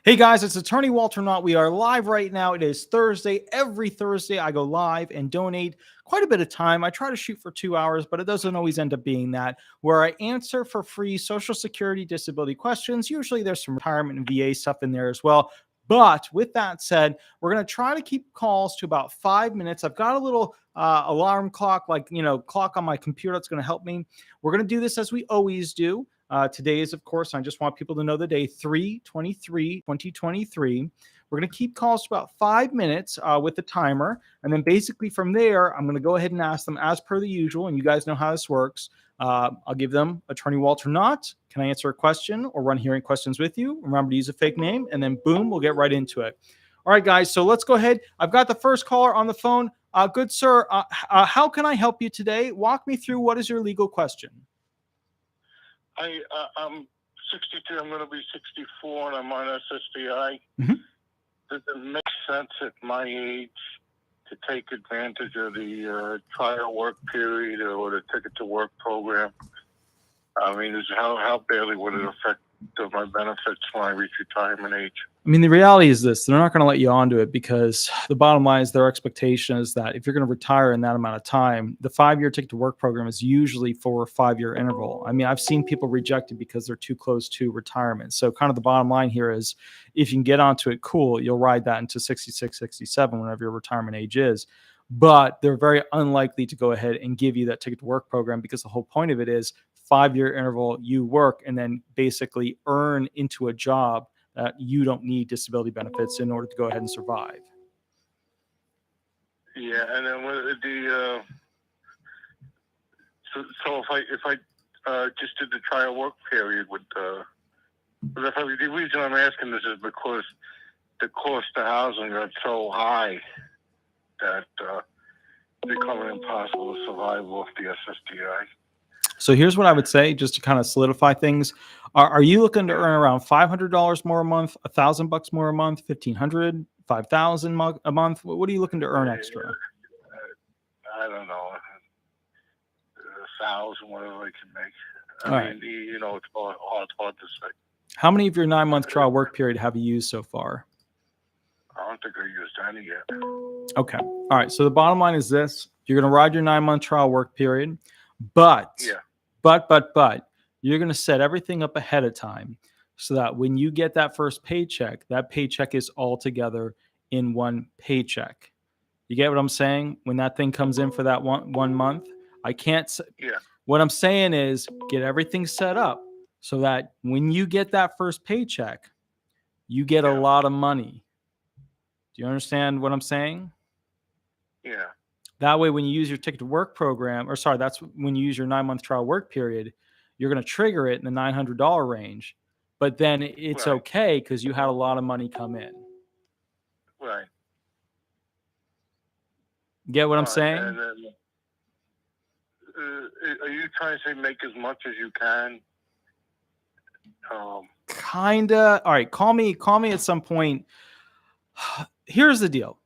Hey guys, it's Attorney Walter Hnot. We are live right now. It is Thursday. Every Thursday, I go live and donate quite a bit of time. I try to shoot for 2 hours, but it doesn't always end up being that, where I answer for free Social Security disability questions. Usually there's some retirement and VA stuff in there as well. But with that said, we're going to try to keep calls to about 5 minutes. I've got a little alarm clock, clock on my computer that's going to help me. We're going to do this as we always do. Today is, of course, I just want people to know the day 3/23/2023. We're going to keep calls to about 5 minutes with the timer. And then basically from there, I'm going to go ahead and ask them as per the usual. And you guys know how this works. I'll give them Attorney Walter Hnot. Can I answer a question or run hearing questions with you? Remember to use a fake name. And then boom, we'll get right into it. All right, guys. So let's go ahead. I've got the first caller on the phone. Good sir, how can I help you today? Walk me through what is your legal question? I'm 62. I'm going to be 64, and I'm on SSDI. Mm-hmm. Does it make sense at my age to take advantage of the trial work period or the ticket to work program? I mean, how badly would it affect my benefits when I reach retirement age? I mean, the reality is this: they're not going to let you onto it because the bottom line is their expectation is that if you're going to retire in that amount of time, the 5-year ticket to work program is usually for a 5-year interval. I mean, I've seen people rejected because they're too close to retirement. So kind of the bottom line here is if you can get onto it, cool, you'll ride that into 66, 67, whenever your retirement age is. But they're very unlikely to go ahead and give you that ticket to work program because the whole point of it is 5-year interval, you work and then basically earn into a job that you don't need disability benefits in order to go ahead and survive. Yeah, and then with the so if I just did the trial work period with the reason I'm asking this is because the cost of housing got so high that it's becoming impossible to survive off the SSDI. So here's what I would say, just to kind of solidify things. Are you looking to earn around $500 more a month, $1,000 more a month, $1,500, $5,000 a month? What are you looking to earn extra? I don't know, 1,000, whatever I can make. I mean, it's hard to say. How many of your 9-month trial work period have you used so far? I don't think I used any yet. Okay. All right. So the bottom line is this: you're going to ride your 9-month trial work period, but you're going to set everything up ahead of time so that when you get that first paycheck, that paycheck is all together in one paycheck. You get what I'm saying? When that thing comes in for that one month, I can't. Yeah. What I'm saying is get everything set up so that when you get that first paycheck, you get a lot of money. Do you understand what I'm saying? Yeah. That way, when you use your ticket to work program, that's when you use your 9-month trial work period, you're going to trigger it in the $900 range. But then it's okay because you had a lot of money come in. Right. Get what I'm saying? And then, are you trying to say make as much as you can? Kinda. All right. Call me at some point. Here's the deal.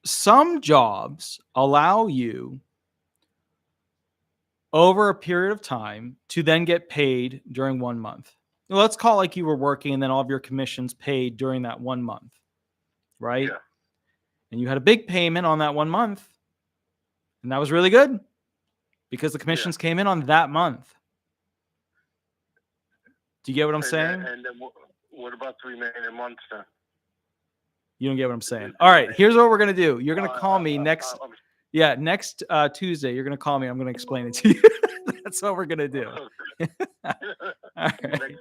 Some jobs allow you over a period of time to then get paid during 1 month. Let's call it like you were working and then all of your commissions paid during that 1 month, right? Yeah. And you had a big payment on that 1 month, and that was really good because the commissions came in on that month. Do you get what I'm saying? And then what about the remaining months then? You don't get what I'm saying. All right, here's what we're going to do. You're going to call me next Tuesday. You're going to call me. I'm going to explain it to you. That's what we're going to do. All right. Next Tuesday?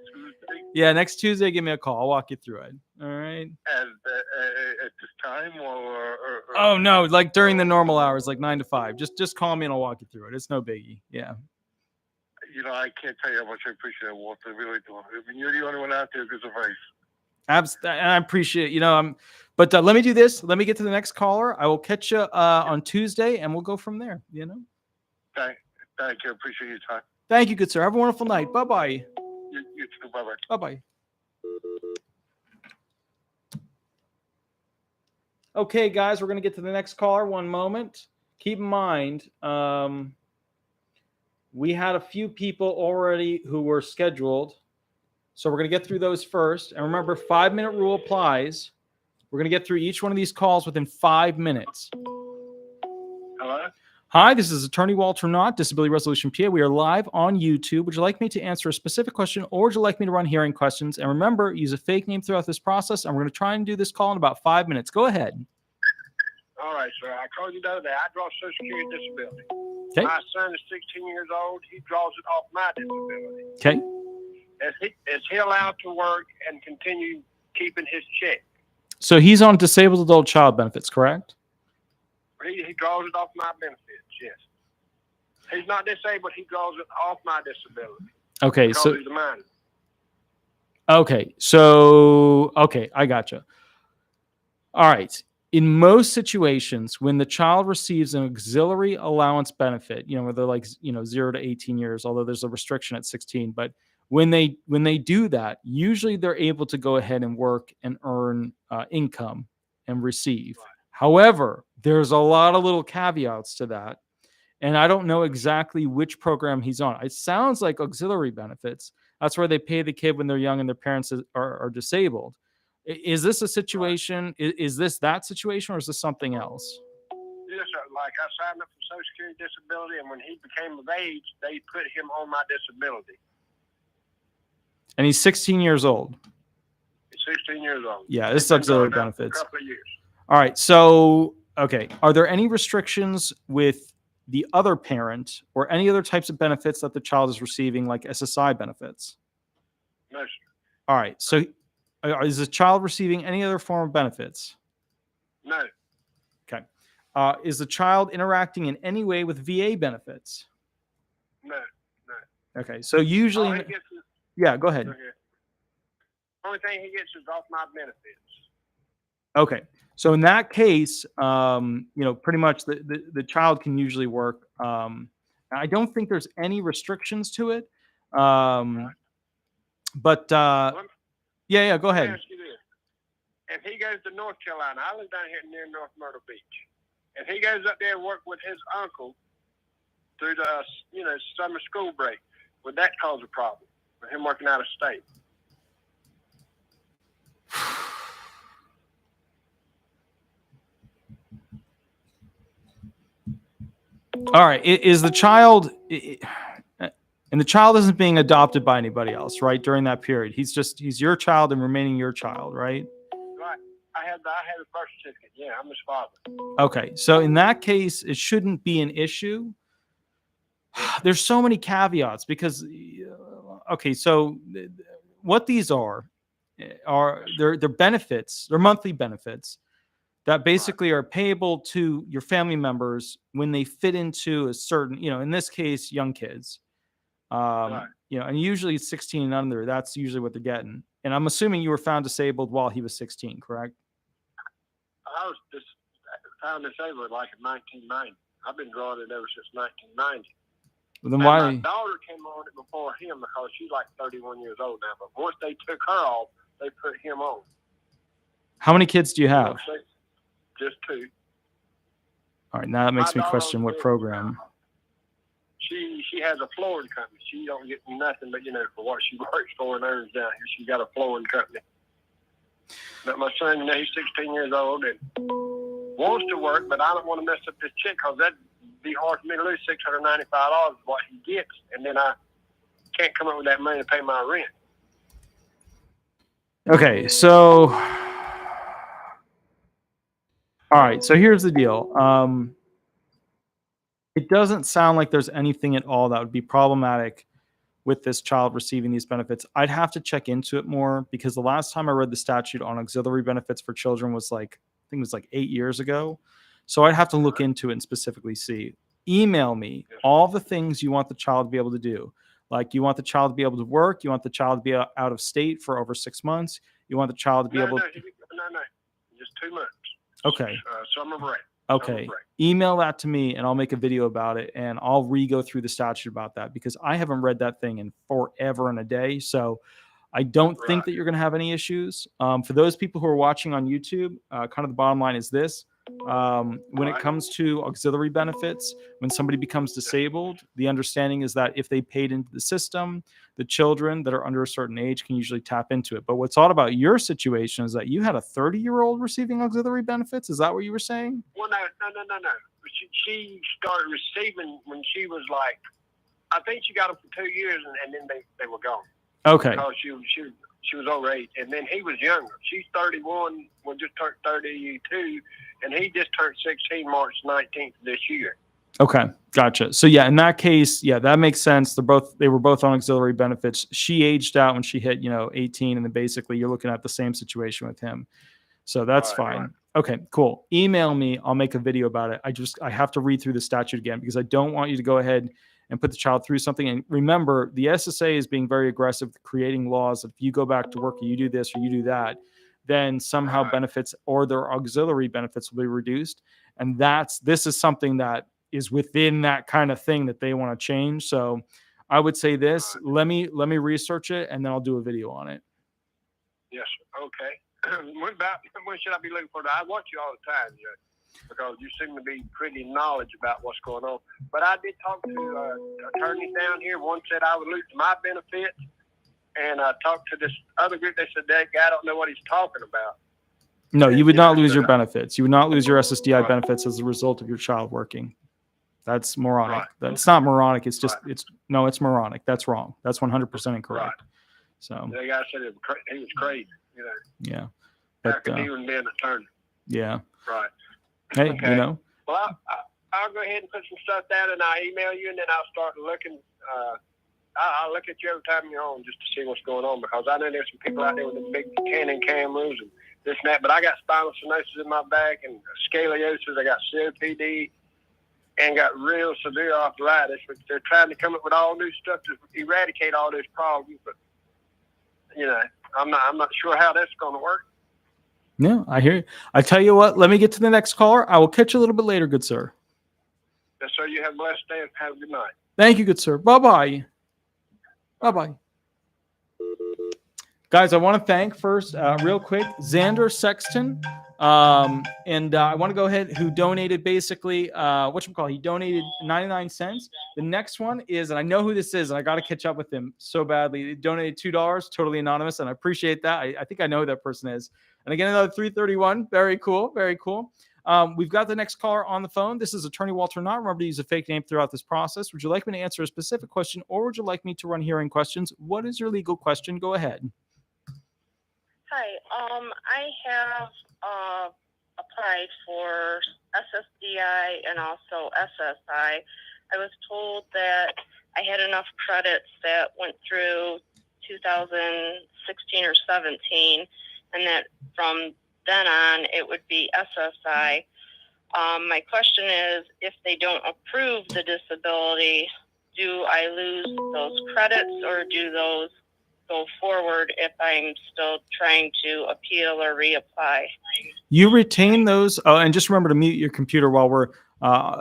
Yeah, next Tuesday, give me a call. I'll walk you through it. All right. And at this time or Oh, no, like during the normal hours, like 9 to 5. Just call me and I'll walk you through it. It's no biggie. Yeah. I can't tell you how much I appreciate it, Walter. I really do. I mean, you're the only one out there who gives advice. And I appreciate it. But let me do this. Let me get to the next caller. I will catch you on Tuesday, and we'll go from there. Thank you. I appreciate your time. Thank you, good sir. Have a wonderful night. Bye-bye. You too. Bye-bye. Bye-bye. Okay, guys, we're going to get to the next caller. One moment. Keep in mind, we had a few people already who were scheduled. So we're going to get through those first. And remember, 5-minute rule applies. We're going to get through each one of these calls within 5 minutes. Hello? Hi, this is Attorney Walter Hnot, Disability Resolution PA. We are live on YouTube. Would you like me to answer a specific question, or would you like me to run hearing questions? And remember, use a fake name throughout this process. And we're going to try and do this call in about 5 minutes. Go ahead. All right, sir. I called you the other day. I draw Social Security disability. Okay. My son is 16 years old. He draws it off my disability. Okay. Is he allowed to work and continue keeping his check? So he's on disabled adult child benefits, correct? He draws it off my benefits, yes. He's not disabled. He draws it off my disability. Okay. Because So he's a minor. Okay, I gotcha. All right. In most situations, when the child receives an auxiliary allowance benefit, where they're like, 0 to 18 years, although there's a restriction at 16, but when they do that, usually they're able to go ahead and work and earn income and receive. Right. However, there's a lot of little caveats to that. And I don't know exactly which program he's on. It sounds like auxiliary benefits. That's where they pay the kid when they're young and their parents are disabled. Is this a situation? Is this that situation, or is this something else? Yes, sir. Like I signed up for Social Security disability, and when he became of age, they put him on my disability. And he's 16 years old. He's 16 years old. Yeah, this is auxiliary benefits. For a couple of years. All right. So, okay. Are there any restrictions with the other parent or any other types of benefits that the child is receiving, like SSI benefits? No, sir. All right. So is the child receiving any other form of benefits? No. Okay. Is the child interacting in any way with VA benefits? No. Okay. So usually, yeah, go ahead. Only thing he gets is off my benefits. Okay. So in that case, pretty much the child can usually work. I don't think there's any restrictions to it. But yeah, go ahead. Let me ask you this. If he goes to North Carolina, I live down here near North Myrtle Beach. If he goes up there and work with his uncle through the summer school break, would that cause a problem with him working out of state? All right. Is the child, and the child isn't being adopted by anybody else, right? During that period, he's your child and remaining your child, right? Right. I have a birth certificate. Yeah, I'm his father. Okay. So in that case, it shouldn't be an issue. There's so many caveats because, okay, so what these are they're benefits, they're monthly benefits that basically are payable to your family members when they fit into a certain, in this case, young kids. Right. And usually it's 16 and under. That's usually what they're getting. And I'm assuming you were found disabled while he was 16, correct? I was just found disabled like in 1990. I've been drawing it ever since 1990. Well, then and why? My daughter came on it before him because she's like 31 years old now. But once they took her off, they put him on. How many kids do you have? Just 2. All right, now that makes me question what program. She has a flooring company. She don't get nothing but for what she works for and earns down here. She got a flooring company. But my son, he's 16 years old and wants to work, but I don't want to mess up this check because that'd be hard for me to lose $695 is what he gets, and then I can't come up with that money to pay my rent. Okay, so all right, so here's the deal. It doesn't sound like there's anything at all that would be problematic with this child receiving these benefits. I'd have to check into it more because the last time I read the statute on auxiliary benefits for children was I think it was 8 years ago. So I'd have to look into it and specifically see. Email me all the things you want the child to be able to do. Like you want the child to be able to work. You want the child to be out of state for over 6 months. You want the child to be able to... No. Just 2 months. Okay. Summer break. Okay. Email that to me and I'll make a video about it and I'll go through the statute about that because I haven't read that thing in forever and a day. So I don't think that you're going to have any issues. For those people who are watching on YouTube, kind of the bottom line is this. When it comes to auxiliary benefits, when somebody becomes disabled, the understanding is that if they paid into the system, the children that are under a certain age can usually tap into it. But what's odd about your situation is that you had a 30-year-old receiving auxiliary benefits. Is that what you were saying? Well, no. She started receiving when she was like, I think she got them for 2 years, and then they were gone. Okay. Because she was over 8, and then he was younger. She's 31, just turned 32, and he just turned 16 March 19th this year. Okay, gotcha. So yeah, in that case, yeah, that makes sense. They were both on auxiliary benefits. She aged out when she hit 18, and then basically you're looking at the same situation with him. So that's fine. Right. Okay, cool. Email me. I'll make a video about it. I have to read through the statute again because I don't want you to go ahead and put the child through something. And remember, the SSA is being very aggressive, creating laws. If you go back to work or you do this or you do that, then somehow benefits or their auxiliary benefits will be reduced. And this is something that is within that kind of thing that they want to change. So I would say this, let me research it and then I'll do a video on it. Yes. Okay. When should I be looking for that? I watch you all the time, because you seem to be pretty knowledgeable about what's going on. But I did talk to attorneys down here. One said I would lose my benefits, and I talked to this other group. They said that guy don't know what he's talking about. No, you would not lose your benefits. You would not lose your SSDI benefits as a result of your child working. That's moronic. Right. That's not moronic. It's just it's moronic. That's wrong. That's 100% incorrect. Right. So the guy said he was crazy. Yeah. But even being an attorney. Yeah. Right. Hey, okay. Well, I'll go ahead and put some stuff down, and I'll email you, and then I'll start looking. I'll look at you every time you're on just to see what's going on, because I know there's some people out there with the big Canon cameras and this and that. But I got spinal stenosis in my back and scoliosis. I got COPD and got real severe arthritis. But they're trying to come up with all new stuff to eradicate all those problems. But I'm not sure how that's going to work. Yeah, I hear you. I tell you what, let me get to the next caller. I will catch you a little bit later, good sir. Yes, sir. You have a blessed day and have a good night. Thank you, good sir. Bye-bye. Bye-bye. Guys, I want to thank first, real quick, Xander Sexton. And I want to go ahead, who donated basically, he donated 99 cents. The next one is, and I know who this is, and I got to catch up with him so badly. He donated $2, totally anonymous, and I appreciate that. I think I know who that person is. And again, another 331. Very cool. Very cool. We've got the next caller on the phone. This is Attorney Walter Hnot. Remember to use a fake name throughout this process. Would you like me to answer a specific question, or would you like me to run hearing questions? What is your legal question? Go ahead. Hi. I have applied for SSDI and also SSI. I was told that I had enough credits that went through 2016 or 17, and that from then on it would be SSI. My question is, if they don't approve the disability, do I lose those credits, or do those go forward if I'm still trying to appeal or reapply? You retain those. Oh, and just remember to mute your computer while we're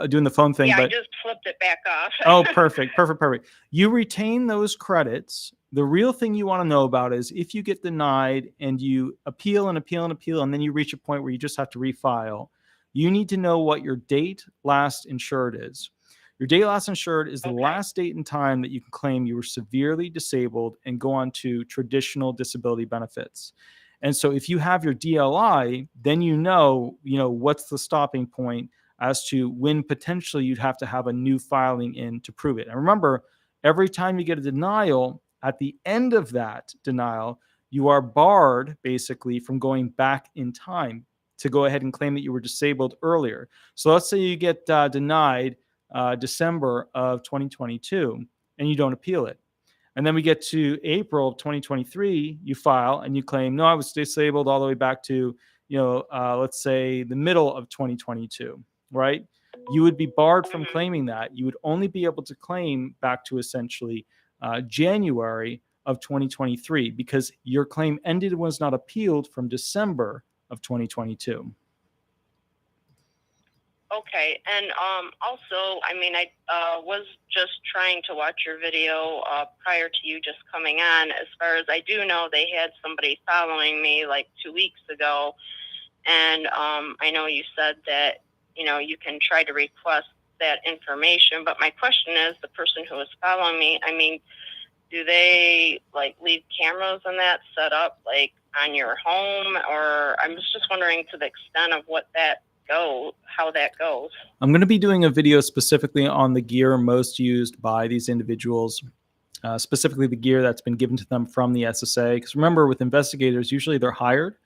doing the phone thing. Yeah, but I just flipped it back off. Oh, perfect. You retain those credits. The real thing you want to know about is if you get denied and you appeal and appeal and appeal, and then you reach a point where you just have to refile, you need to know what your date last insured is. Your date last insured is the last date and time that you can claim you were severely disabled and go on to traditional disability benefits. And so if you have your DLI, then you know what's the stopping point as to when potentially you'd have to have a new filing in to prove it. And remember, every time you get a denial, at the end of that denial, you are barred basically from going back in time to go ahead and claim that you were disabled earlier. So let's say you get denied December of 2022 and you don't appeal it. And then we get to April of 2023, you file and you claim, no, I was disabled all the way back to, let's say the middle of 2022, right? You would be barred from claiming that. You would only be able to claim back to essentially January of 2023 because your claim ended and was not appealed from December of 2022. Okay, and also, I was just trying to watch your video prior to you just coming on. As far as I do know, they had somebody following me like 2 weeks ago, And I know you said that, you can try to request that information, but my question is, the person who is following me, I mean, do they like leave cameras and that set up like on your home? Or I'm just wondering to the extent of how that goes. I'm going to be doing a video specifically on the gear most used by these individuals, specifically the gear that's been given to them from the SSA. Because remember, with investigators, usually they're hired,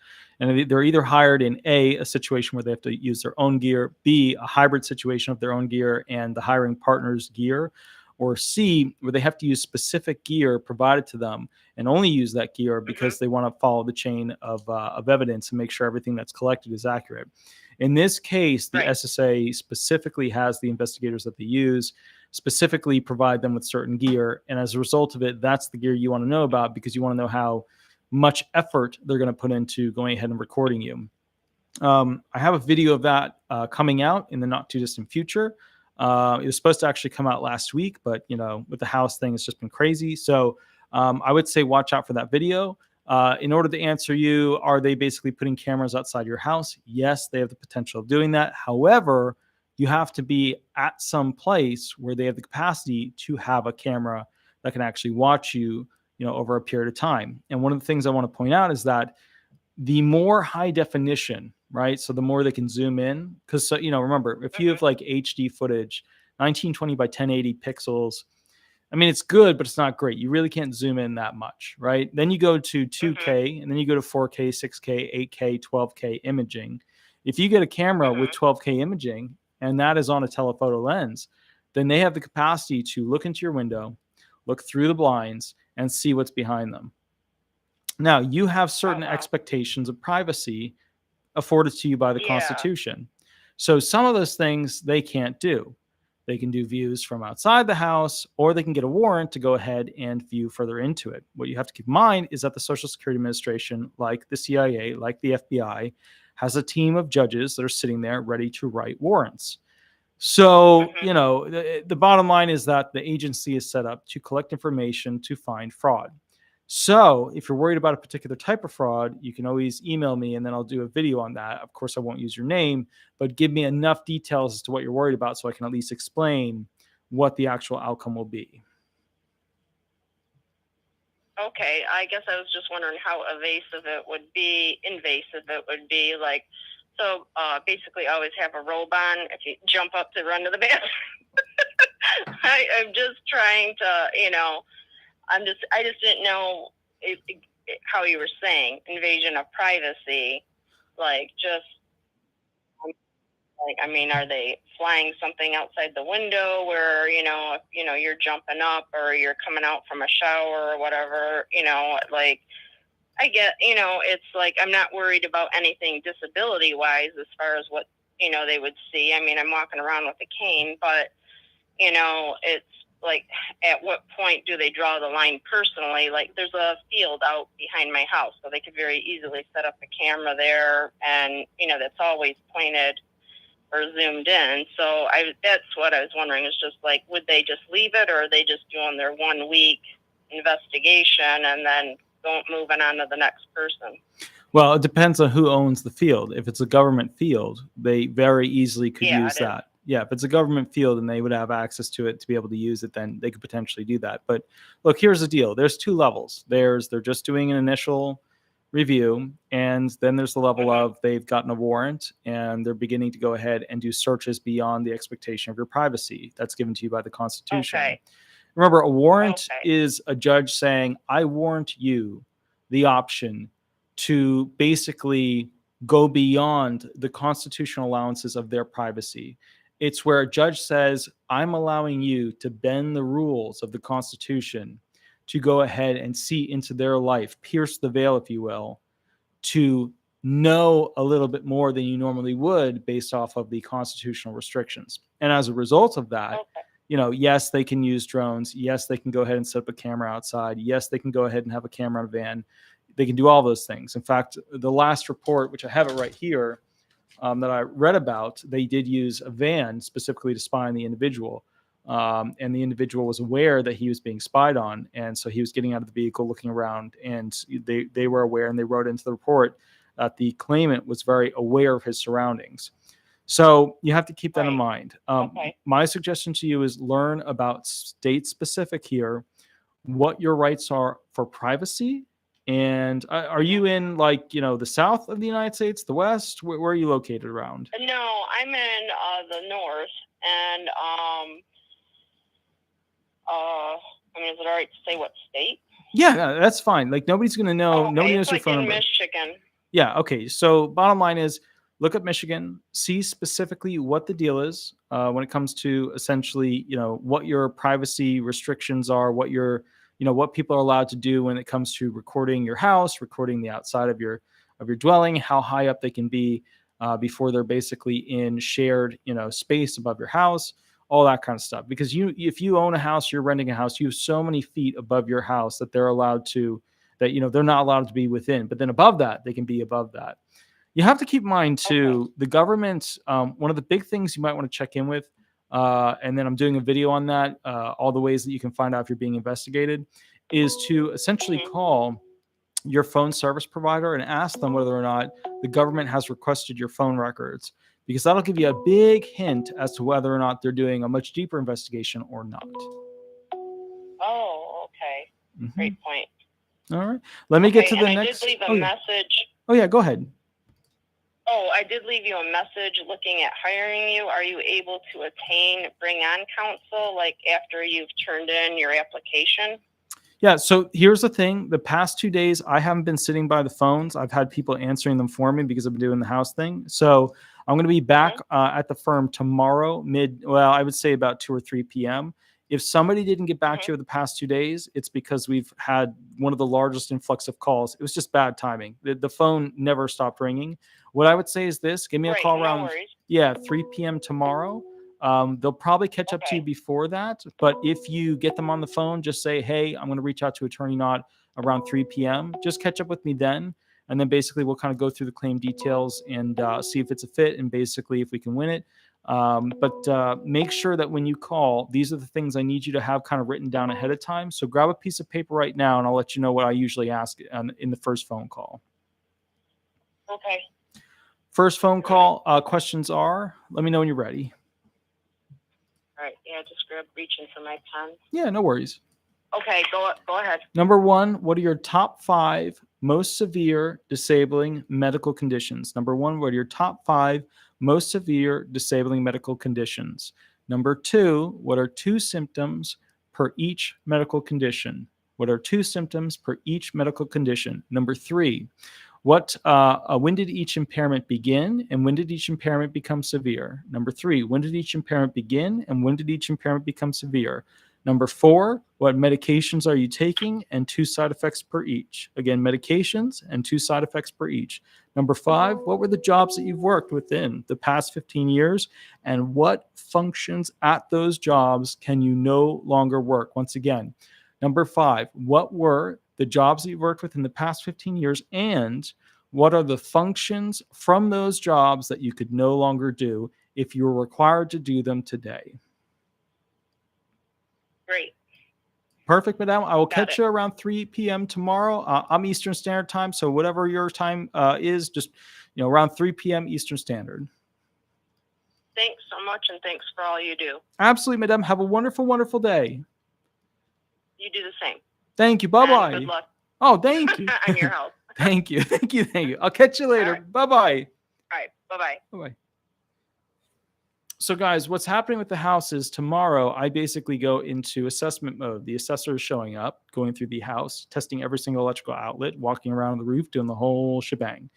and they're either hired in a situation where they have to use their own gear, B, a hybrid situation of their own gear and the hiring partner's gear, or C, where they have to use specific gear provided to them and only use that gear because they want to follow the chain of evidence and make sure everything that's collected is accurate. In this case, the SSA specifically has the investigators that they use, specifically provide them with certain gear. And as a result of it, that's the gear you want to know about, because you want to know how much effort they're going to put into going ahead and recording you. I have a video of that coming out in the not too distant future. It was supposed to actually come out last week, but with the house thing, it's just been crazy. So I would say watch out for that video. In order to answer you, are they basically putting cameras outside your house? Yes, they have the potential of doing that. However, you have to be at some place where they have the capacity to have a camera that can actually watch you, over a period of time. And one of the things I want to point out is that the more high definition, right? So the more they can zoom in, because remember, if you have like HD footage, 1920 by 1080 pixels, I mean, it's good, but it's not great. You really can't zoom in that much, right? Then you go to 2K, and then you go to 4K, 6K, 8K, 12K imaging. If you get a camera with 12K imaging, and that is on a telephoto lens, then they have the capacity to look into your window, look through the blinds, and see what's behind them. Now, you have certain expectations of privacy afforded to you by the Constitution. So some of those things they can't do. They can do views from outside the house, or they can get a warrant to go ahead and view further into it. What you have to keep in mind is that the Social Security Administration, like the CIA, like the FBI, has a team of judges that are sitting there ready to write warrants. So, the bottom line is that the agency is set up to collect information to find fraud. So if you're worried about a particular type of fraud, you can always email me and then I'll do a video on that. Of course, I won't use your name, but give me enough details as to what you're worried about so I can at least explain what the actual outcome will be. Okay, I guess I was just wondering how invasive it would be. Like, so basically always have a robe on if you jump up to run to the bathroom. I'm just trying to, I just didn't know how you were saying invasion of privacy, are they flying something outside the window where, if, you're jumping up or you're coming out from a shower or whatever, I get, it's like, I'm not worried about anything disability wise as far as what, they would see. I mean, I'm walking around with a cane, but, it's like, at what point do they draw the line personally? Like, there's a field out behind my house, so they could very easily set up a camera there, and, that's always pointed or zoomed in. So that's what I was wondering, is just like, would they just leave it, or are they just doing their 1 week investigation and then moving on to the next person? Well, it depends on who owns the field. If it's a government field, they very easily could use that. Yeah, if it's a government field and they would have access to it to be able to use it, then they could potentially do that. But look, here's the deal. There's 2 levels. They're just doing an initial review, and then there's the level of they've gotten a warrant and they're beginning to go ahead and do searches beyond the expectation of your privacy that's given to you by the Constitution. Okay. Remember, a warrant is a judge saying, I warrant you the option to basically go beyond the constitutional allowances of their privacy. It's where a judge says, I'm allowing you to bend the rules of the Constitution to go ahead and see into their life, pierce the veil, if you will, to know a little bit more than you normally would based off of the constitutional restrictions. And as a result of that, yes, they can use drones. Yes, they can go ahead and set up a camera outside. Yes, they can go ahead and have a camera in a van. They can do all those things. In fact, the last report, which I have it right here, that I read about, they did use a van specifically to spy on the individual. And the individual was aware that he was being spied on. And so he was getting out of the vehicle, looking around, and they were aware, and they wrote into the report that the claimant was very aware of his surroundings. So you have to keep that in mind. Okay. My suggestion to you is learn about state specific here, what your rights are for privacy. And are you in like, the south of the United States, the west? Where are you located around? No, I'm in the north, and I mean, is it all right to say what state? Yeah, that's fine. Like nobody's going to know. Okay, Nobody knows it's your like phone in number. Michigan. Yeah. Okay. So bottom line is look at Michigan, see specifically what the deal is when it comes to essentially, what your privacy restrictions are, what people are allowed to do when it comes to recording your house, recording the outside of your dwelling, how high up they can be before they're basically in shared, space above your house, all that kind of stuff. Because if you own a house, you're renting a house, you have so many feet above your house that they're allowed to, they're not allowed to be within, but then above that, they can be above that. You have to keep in mind too, the government, one of the big things you might want to check in with, and then I'm doing a video on that, all the ways that you can find out if you're being investigated, is to essentially call your phone service provider and ask them whether or not the government has requested your phone records, because that'll give you a big hint as to whether or not they're doing a much deeper investigation or not. Oh, okay. Great point. All right. Let me get to the next. I did leave a message. Oh, yeah. Go ahead. Oh, I did leave you a message looking at hiring you. Are you able to bring on counsel, like after you've turned in your application? Yeah, so here's the thing. The past 2 days, I haven't been sitting by the phones. I've had people answering them for me because I've been doing the house thing. So I'm going to be back at the firm tomorrow, I would say about 2 or 3 p.m. If somebody didn't get back to you the past 2 days, it's because we've had one of the largest influx of calls. It was just bad timing. The phone never stopped ringing. What I would say is this. Give me a call around 3 p.m. tomorrow. They'll probably catch up to you before that. But if you get them on the phone, just say, hey, I'm going to reach out to Attorney Hnot around 3 p.m. Just catch up with me then. And then basically we'll kind of go through the claim details and see if it's a fit and basically if we can win it. But make sure that when you call, these are the things I need you to have kind of written down ahead of time. So grab a piece of paper right now and I'll let you know what I usually ask in the first phone call. Okay. First phone call questions are, let me know when you're ready. All right. Yeah, just reaching for my pen. Yeah, no worries. Okay, go ahead. Number 1, what are your top 5 most severe disabling medical conditions? Number 1, what are your top 5 most severe disabling medical conditions? Number 2, what are 2 symptoms per each medical condition? What are 2 symptoms per each medical condition? Number 3, when did each impairment begin and when did each impairment become severe? Number 3, when did each impairment begin and when did each impairment become severe? Number 4, what medications are you taking and 2 side effects per each? Again, medications and 2 side effects per each. Number 5, what were the jobs that you've worked within the past 15 years and what functions at those jobs can you no longer work? Once again, number 5, what were the jobs that you worked with in the past 15 years and what are the functions from those jobs that you could no longer do if you were required to do them today? Great. Perfect, madam. I will catch you around 3 p.m. tomorrow. I'm Eastern Standard Time, so whatever your time is, just around 3 p.m. Eastern Standard. Thanks so much, and thanks for all you do. Absolutely, madam. Have a wonderful, wonderful day. You do the same. Thank you. Bye-bye. Good luck. Oh, thank you. On your health. Thank you. Thank you. Thank you. I'll catch you later. Right. Bye-bye. All right. Bye-bye. Bye-bye. So guys, what's happening with the house is tomorrow I basically go into assessment mode. The assessor is showing up, going through the house, testing every single electrical outlet, walking around the roof, doing the whole shebang.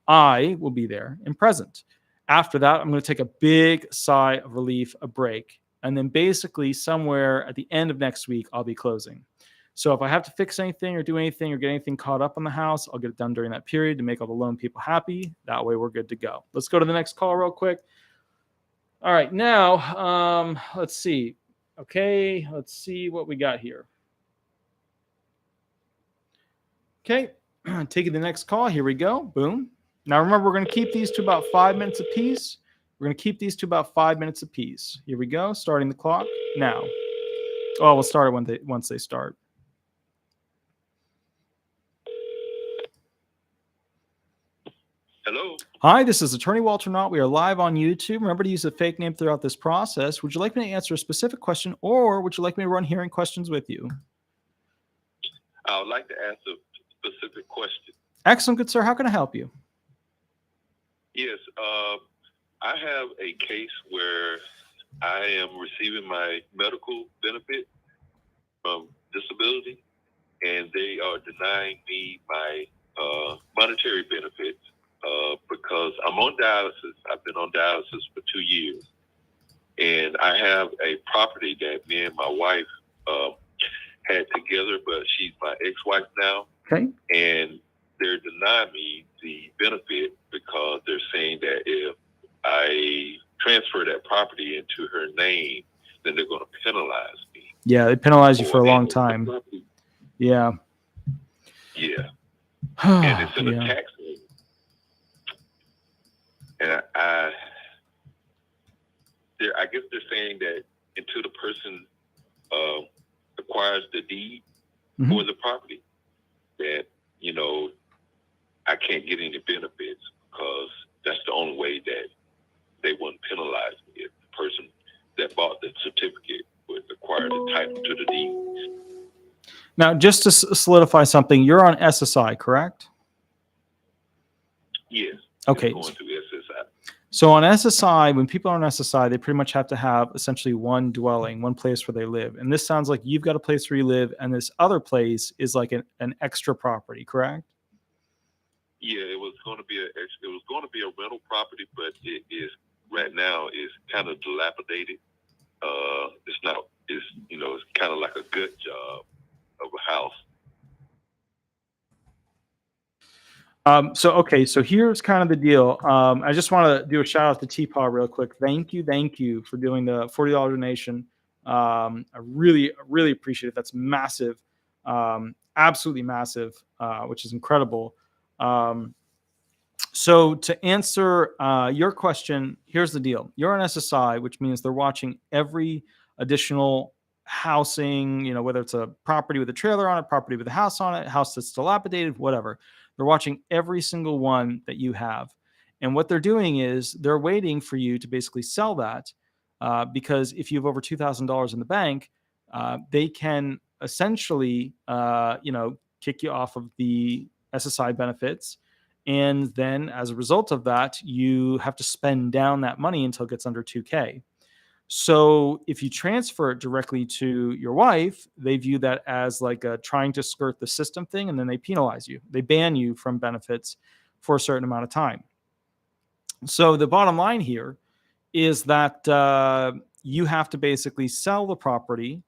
I will be there and present. After that, I'm going to take a big sigh of relief, a break. And then basically somewhere at the end of next week, I'll be closing. So if I have to fix anything or do anything or get anything caught up on the house, I'll get it done during that period to make all the loan people happy. That way we're good to go. Let's go to the next call real quick. All right, now, let's see. Okay, let's see what we got here. Okay, taking the next call. Here we go. Boom. Now, remember, we're going to keep these to about 5 minutes apiece. We're going to keep these to about 5 minutes apiece. Here we go. Starting the clock now. Oh, we'll start it once they start. Hello. Hi, this is Attorney Walter Hnot. We are live on YouTube. Remember to use a fake name throughout this process. Would you like me to answer a specific question, or would you like me to run hearing questions with you? I would like to ask a specific question. Excellent, good sir. How can I help you? Yes, I have a case where I am receiving my medical benefit from disability, and they are denying me my monetary benefits because I'm on dialysis. I've been on dialysis for 2 years, and I have a property that me and my wife had together, but she's my ex-wife now. Okay. And they're denying me the benefit because they're saying that if I transfer that property into her name, then they're going to penalize me. Yeah, they penalize you for a long time. Yeah. Yeah. And it's in Yeah. a tax lien. And I guess they're saying that until the person acquires the deed for the property, that, you know, I can't get any benefits because that's the only way that they wouldn't penalize me if the person that bought the certificate would acquire the title to the deed. Now, just to solidify something, you're on SSI, correct? Yes. Okay. Going through SSI. So on SSI, when people are on SSI, they pretty much have to have essentially one dwelling, one place where they live. And this sounds like you've got a place where you live, and this other place is like an extra property, correct? Yeah, it was going to be a rental property, but it is right now is kind of dilapidated. It's kind of like a good job of a house. So here's kind of the deal. I just want to do a shout out to T-Paw real quick. Thank you for doing the $40 donation. I really appreciate it. That's massive, absolutely massive, which is incredible. So to answer your question, here's the deal. You're on SSI, which means they're watching every additional housing, whether it's a property with a trailer on it, property with a house on it, house that's dilapidated, whatever. They're watching every single one that you have. And what they're doing is they're waiting for you to basically sell that because if you have over $2,000 in the bank, they can essentially, kick you off of the SSI benefits. And then as a result of that, you have to spend down that money until it gets under 2K. So if you transfer it directly to your wife, they view that as like a trying to skirt the system thing, and then they penalize you. They ban you from benefits for a certain amount of time. So the bottom line here is that you have to basically sell the property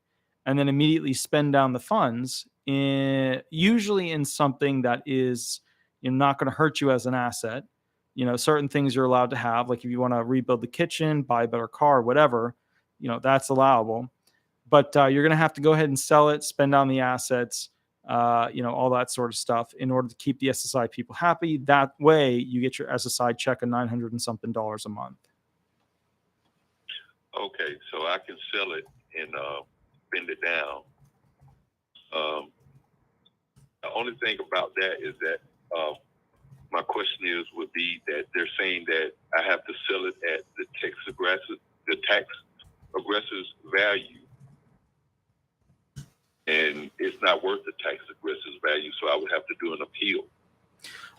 and then immediately spend down the funds, usually in something that is not going to hurt you as an asset. Certain things you're allowed to have, like if you want to rebuild the kitchen, buy a better car, whatever, that's allowable. But you're going to have to go ahead and sell it, spend on the assets, all that sort of stuff in order to keep the SSI people happy. That way you get your SSI check of $900 and something a month. Okay, so I can sell it and spend it down. The only thing about that is that my question would be that they're saying that I have to sell it at the tax aggressor's value, and it's not worth the tax aggressor's value, so I would have to do an appeal.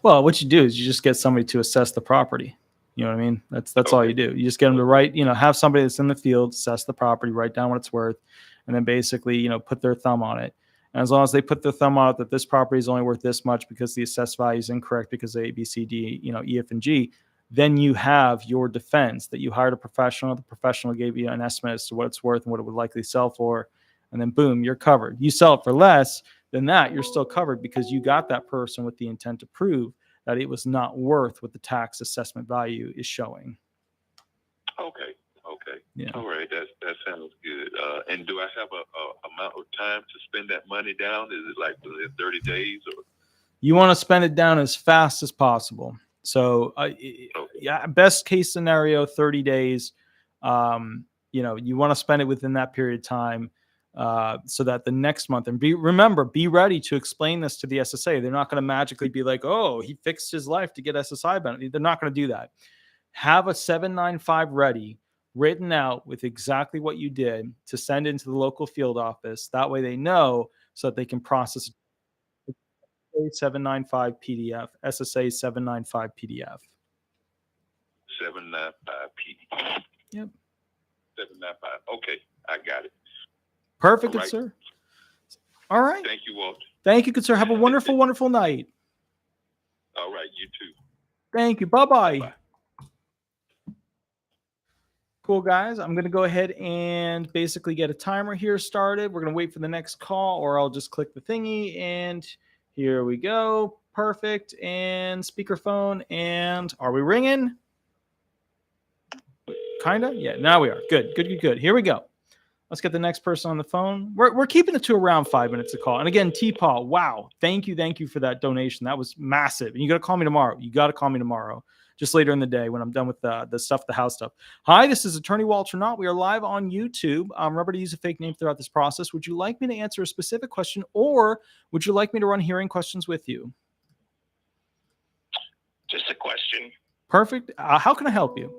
Well, what you do is you just get somebody to assess the property. You know what I mean? That's okay. All you do. You just get them to write, have somebody that's in the field, assess the property, write down what it's worth, and then basically, put their thumb on it. And as long as they put their thumb on it that this property is only worth this much because the assessed value is incorrect because of A, B, C, D, E, F, and G, then you have your defense that you hired a professional. The professional gave you an estimate as to what it's worth and what it would likely sell for. And then boom, you're covered. You sell it for less than that, you're still covered because you got that person with the intent to prove that it was not worth what the tax assessment value is showing. Okay. Yeah. All right. That sounds good. And do I have a amount of time to spend that money down? Is it like within 30 days or? You want to spend it down as fast as possible. So yeah, best case scenario, 30 days. You want to spend it within that period of time. so that the next month, and be ready to explain this to the SSA. They're not going to magically be like, oh, he fixed his life to get SSI benefit. They're not going to do that. Have a 795 ready, written out with exactly what you did to send into the local field office. That way they know, so that they can process 795 PDF, SSA 795 PDF. 795 PDF. Yep. 795. Okay, I got it. Perfect, All good right. sir. All right. Thank you, Walter. Thank you, good sir. Have a wonderful, wonderful night. All right, you too. Thank you. Bye-bye. Bye. Cool, guys. I'm going to go ahead and basically get a timer here started. We're going to wait for the next call, or I'll just click the thingy, and here we go. Perfect. And speakerphone. And are we ringing? Kind of? Yeah, now we are. Good, good, good, good. Here we go. Let's get the next person on the phone. We're keeping it to around 5 minutes a call. And again, T-Paul, wow. Thank you for that donation. That was massive. And you got to call me tomorrow. Just later in the day when I'm done with the house stuff. Hi, this is Attorney Walter Hnot. We are live on YouTube. Remember to use a fake name throughout this process. Would you like me to answer a specific question, or would you like me to run hearing questions with you? Just a question. Perfect. How can I help you?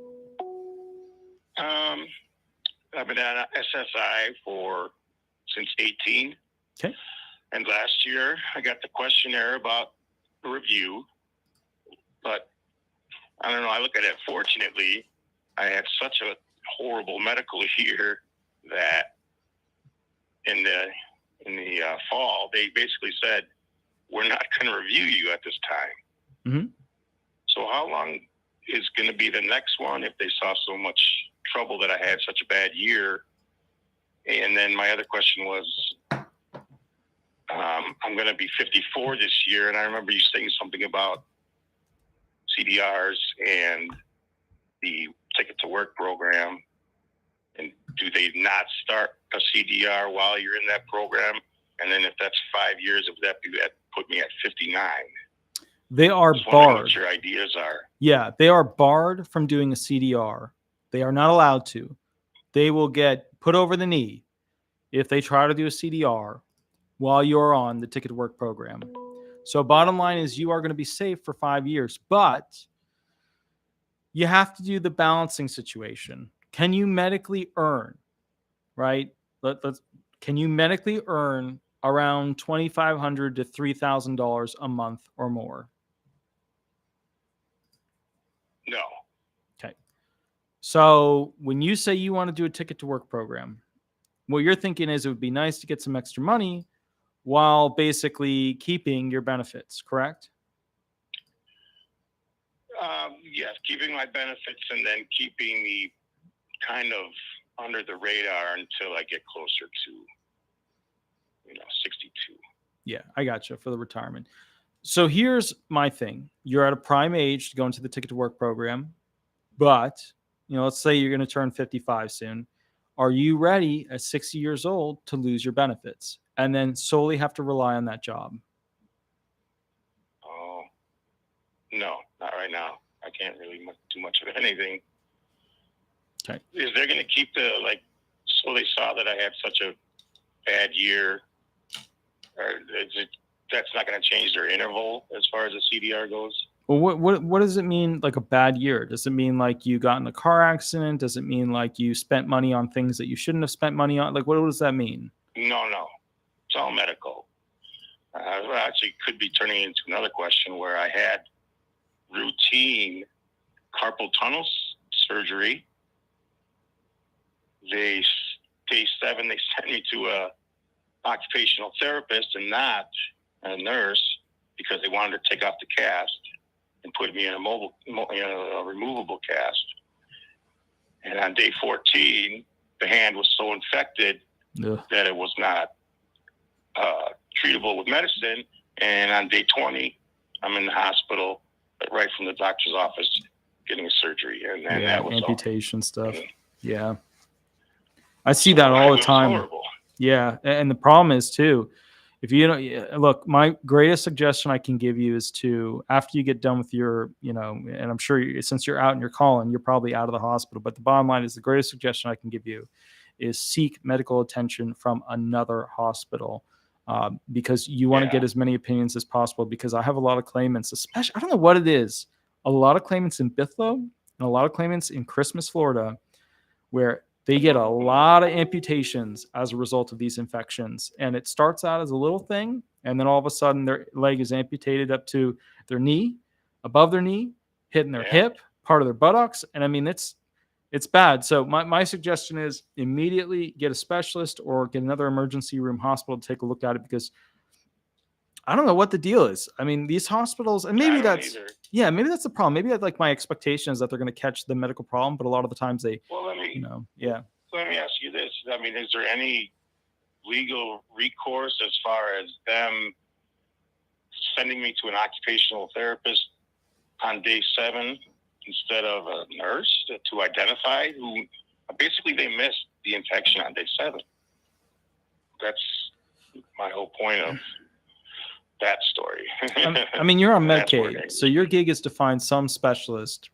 I've been at SSI since 18. Okay. And last year I got the questionnaire about the review, but I don't know. I look at it. Fortunately, I had such a horrible medical year that in the fall they basically said, we're not going to review you at this time. Mm-hmm. So how long is going to be the next one if they saw so much trouble that I had such a bad year? And then my other question was, I'm going to be 54 this year, and I remember you saying something about CDRs and the Ticket to Work program. And do they not start a CDR while you're in that program? And then if that's 5 years, would that put me at 59? They are Just wondering barred. what your ideas are. Yeah, they are barred from doing a CDR. They are not allowed to. They will get put over the knee if they try to do a CDR while you're on the Ticket to Work program. So bottom line is, you are going to be safe for 5 years, but you have to do the balancing situation. Can you medically earn, right? Can you medically earn around $2,500 to $3,000 a month or more? No. Okay. So when you say you want to do a Ticket to Work program, what you're thinking is it would be nice to get some extra money while basically keeping your benefits, correct? Yes, keeping my benefits and then keeping me kind of under the radar until I get closer to, 62. Yeah, I gotcha, for the retirement. So here's my thing. You're at a prime age to go into the Ticket to Work program, but, let's say you're going to turn 55 soon. Are you ready at 60 years old to lose your benefits and then solely have to rely on that job? Oh, no, not right now. I can't really do much of anything. Okay. Is there going to keep so they saw that I had such a bad year, or that's not going to change their interval as far as the CDR goes? Well, what does it mean, like a bad year? Does it mean like you got in a car accident? Does it mean like you spent money on things that you shouldn't have spent money on? Like, what does that mean? No. It's all medical. Actually, could be turning into another question where I had routine carpal tunnel surgery. Day 7, they sent me to a occupational therapist and not a nurse because they wanted to take off the cast and put me in a removable cast. And on day 14, the hand was so infected that it was not treatable with medicine. And on day 20, I'm in the hospital, right from the doctor's office, getting a surgery. And then that was amputation all. stuff. Yeah. I see that all the time. Horrible. Yeah. And the problem is too, if look, my greatest suggestion I can give you is to, after you get done with your, and I'm sure since you're out and you're calling, you're probably out of the hospital. But the bottom line is, the greatest suggestion I can give you is seek medical attention from another hospital, because you want to get as many opinions as possible. Because I have a lot of claimants, especially, I don't know what it is, a lot of claimants in Bithlo and a lot of claimants in Christmas, Florida, where they get a lot of amputations as a result of these infections. And it starts out as a little thing, and then all of a sudden their leg is amputated up to their knee, above their knee, hitting their hip, part of their buttocks. And I mean, it's bad. So my suggestion is immediately get a specialist or get another emergency room hospital to take a look at it, because I don't know what the deal is. I mean, these hospitals, and maybe that's the problem. Maybe like my expectation is that they're going to catch the medical problem, but a lot of the times they, Let me ask you this. I mean, is there any legal recourse as far as them sending me to an occupational therapist on day 7 instead of a nurse to identify who basically they missed the infection on day 7? That's my whole point of that story. I mean, you're on Medicaid, so your gig is to find some specialist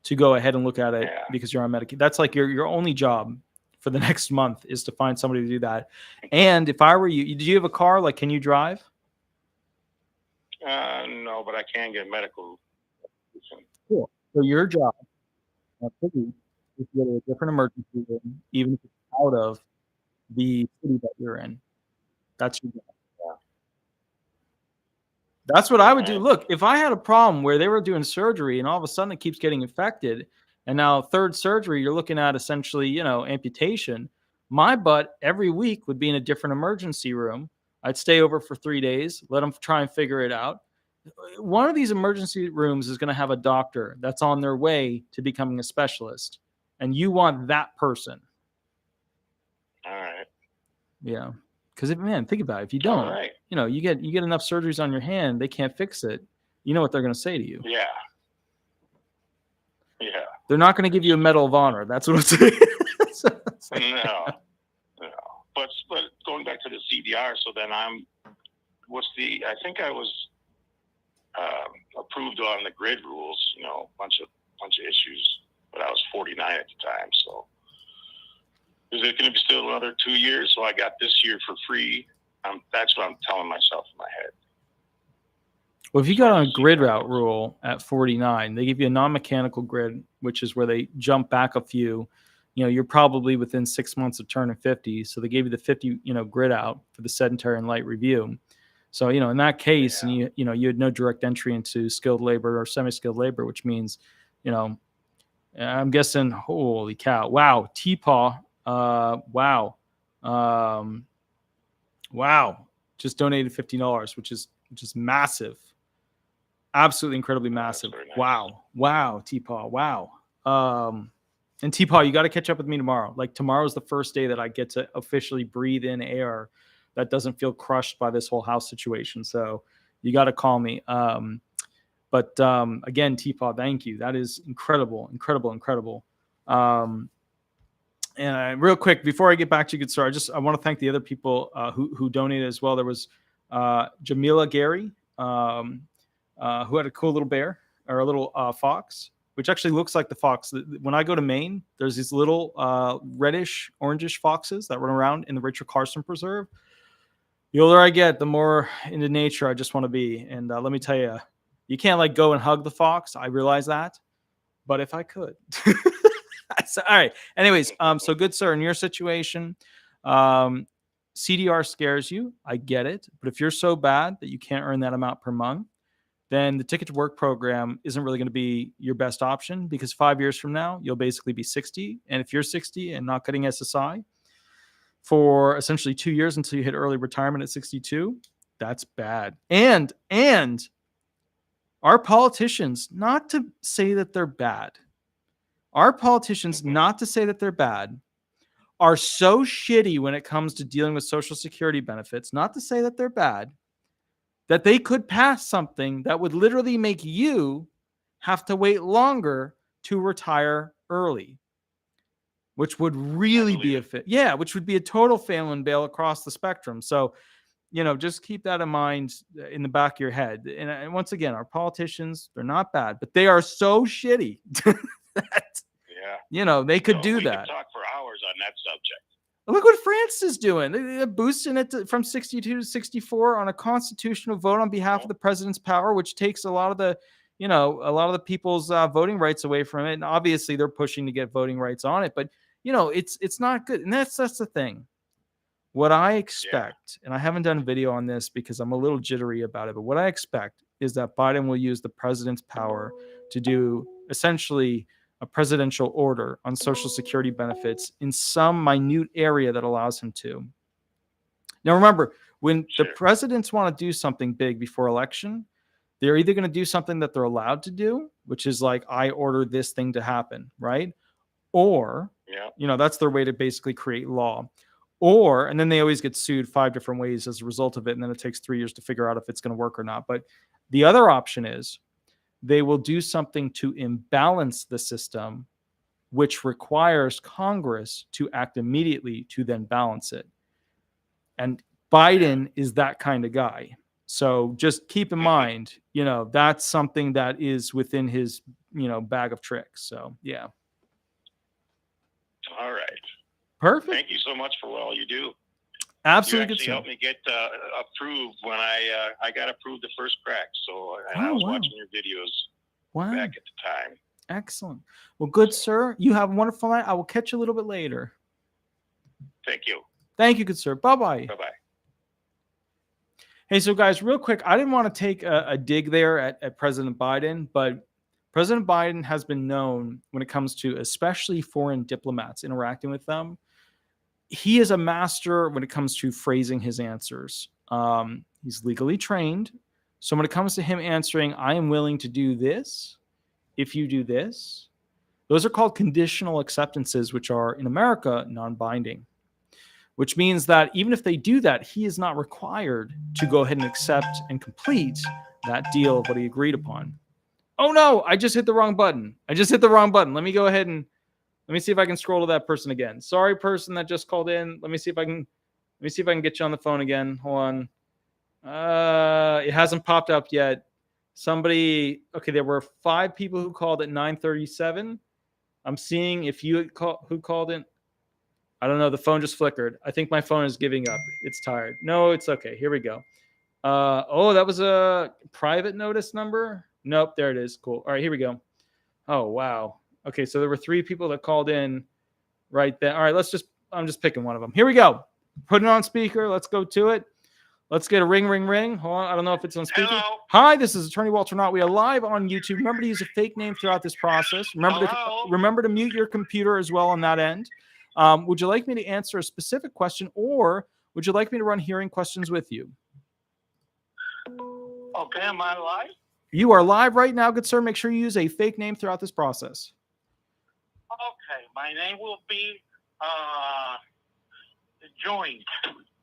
to go ahead and look at it because you're on Medicaid. That's like your only job for the next month is to find somebody to do that. And if I were you, do you have a car? Like, can you drive? No, but I can get medical. Cool. So your job is to go to a different emergency room, even if it's out of the city that you're in. That's your job. That's what I would do. Look, if I had a problem where they were doing surgery and all of a sudden it keeps getting infected, and now third surgery, you're looking at essentially, amputation, my butt every week would be in a different emergency room. I'd stay over for 3 days, let them try and figure it out. One of these emergency rooms is going to have a doctor that's on their way to becoming a specialist, and you want that person. All right. Yeah. Because think about it. If you don't, you get enough surgeries on your hand, they can't fix it. You know what they're going to say to you? Yeah. They're not going to give you a Medal of Honor. That's what I'm saying. No. But going back to the CDR, so then I think I was approved on the grid rules. Bunch of issues, but I was 49 at the time, so. Is it going to be still another 2 years? So I got this year for free. That's what I'm telling myself in my head. Well, if you got on a grid route rule at 49, they give you a non-mechanical grid, which is where they jump back a few. You're probably within 6 months of turning 50. So they gave you the 50, grid out for the sedentary and light review. So, in that case, and you had no direct entry into skilled labor or semi-skilled labor, which means, I'm guessing, holy cow. Wow. T-Paw. Wow. Just donated $15, which is massive. Absolutely incredibly massive. Nice. Wow. T-Paw. Wow. And T-Paw, you got to catch up with me tomorrow. Like, tomorrow's the first day that I get to officially breathe in air that doesn't feel crushed by this whole house situation. So you got to call me. But again, T-Paw, thank you. That is incredible. And real quick, before I get back to you, good sir, I want to thank the other people who donated as well. There was Jamila Gary, who had a cool little bear or a little fox, which actually looks like the fox. When I go to Maine, there's these little reddish, orangish foxes that run around in the Rachel Carson Preserve. The older I get, the more into nature I just want to be. And let me tell you, you can't go and hug the fox. I realize that. But if I could. So, all right. Anyways, so good sir, in your situation, CDR scares you. I get it. But if you're so bad that you can't earn that amount per month, then the Ticket to Work program isn't really going to be your best option, because 5 years from now, you'll basically be 60. And if you're 60 and not getting SSI for essentially 2 years until you hit early retirement at 62, that's bad. And our politicians, not to say that they're bad, are so shitty when it comes to dealing with Social Security benefits, not to say that they're bad, that they could pass something that would literally make you have to wait longer to retire early, which would really be which would be a total fail and bail across the spectrum. So, just keep that in mind in the back of your head. And once again, our politicians, they're not bad, but they are so shitty that, they could do that. We could talk for hours on that Look what France is doing. They're boosting it from 62 to 64 on a constitutional vote on behalf of the president's power, which takes a lot of the, people's voting rights away from it. And obviously, they're pushing to get voting rights on it. But it's not good. And that's the thing. What I expect, and I haven't done a video on this because I'm a little jittery about it, but what I expect is that Biden will use the president's power to do essentially a presidential order on Social Security benefits in some minute area that allows him to. Now, remember, when the presidents want to do something big before election, they're either going to do something that they're allowed to do, which is like, I order this thing to happen, right? Or, that's their way to basically create law. Or, and then they always get sued 5 different ways as a result of it. And then it takes 3 years to figure out if it's going to work or not. But the other option is they will do something to imbalance the system, which requires Congress to act immediately to then balance it. And Biden is that kind of guy. So just keep in mind, that's something that is within his, bag of tricks. So, yeah. All right. Perfect. Thank you so much for all you do. Absolutely. You actually helped me get approved when I got approved the first crack. So I was watching your videos back at the time. Excellent. Well, good, sir. You have a wonderful night. I will catch you a little bit later. Thank you. Thank you, good sir. Bye-bye. Bye-bye. Hey, so guys, real quick, I didn't want to take a dig there at President Biden, but President Biden has been known when it comes to especially foreign diplomats interacting with them. He is a master when it comes to phrasing his answers. He's legally trained. So when it comes to him answering, I am willing to do this if you do this, those are called conditional acceptances, which are in America non-binding, which means that even if they do that, he is not required to go ahead and accept and complete that deal of what he agreed upon. Oh no, I just hit the wrong button. Let me go ahead and let me see if I can scroll to that person again. Sorry, person that just called in. Let me see if I can get you on the phone again. Hold on. It hasn't popped up yet. Okay, there were 5 people who called at 9:37. I'm seeing if who called in. I don't know. The phone just flickered. I think my phone is giving up. It's tired. No, it's okay. Here we go. That was a private notice number. Nope, there it is. Cool. All right, here we go. Oh, wow. Okay, so there were 3 people that called in right then. All right, I'm just picking one of them. Here we go. Put it on speaker. Let's go to it. Let's get a ring, ring, ring. Hold on. I don't know if it's on speaker. Hello. Hi, this is Attorney Walter Hnot. We are live on YouTube. Remember to use a fake name throughout this process. Remember to mute your computer as well on that end. Would you like me to answer a specific question, or would you like me to run hearing questions with you? Okay, am I live? You are live right now, good sir. Make sure you use a fake name throughout this process. Okay, my name will be Joint.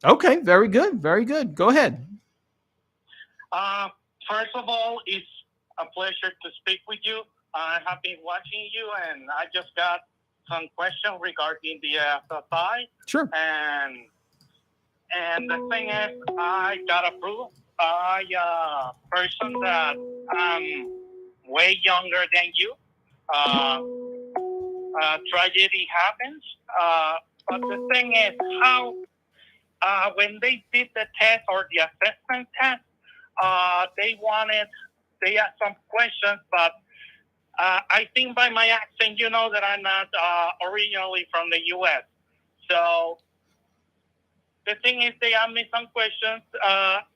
Okay, very good. Very good. Go ahead. First of all, it's a pleasure to speak with you. I have been watching you, and I just got some questions regarding the SSI. Sure. And the thing is, I got approved by a person that way younger than you. Tragedy happens. But the thing is, how when they did the test or the assessment test, they asked some questions, but I think by my accent, you know that I'm not originally from the U.S. So the thing is, they asked me some questions,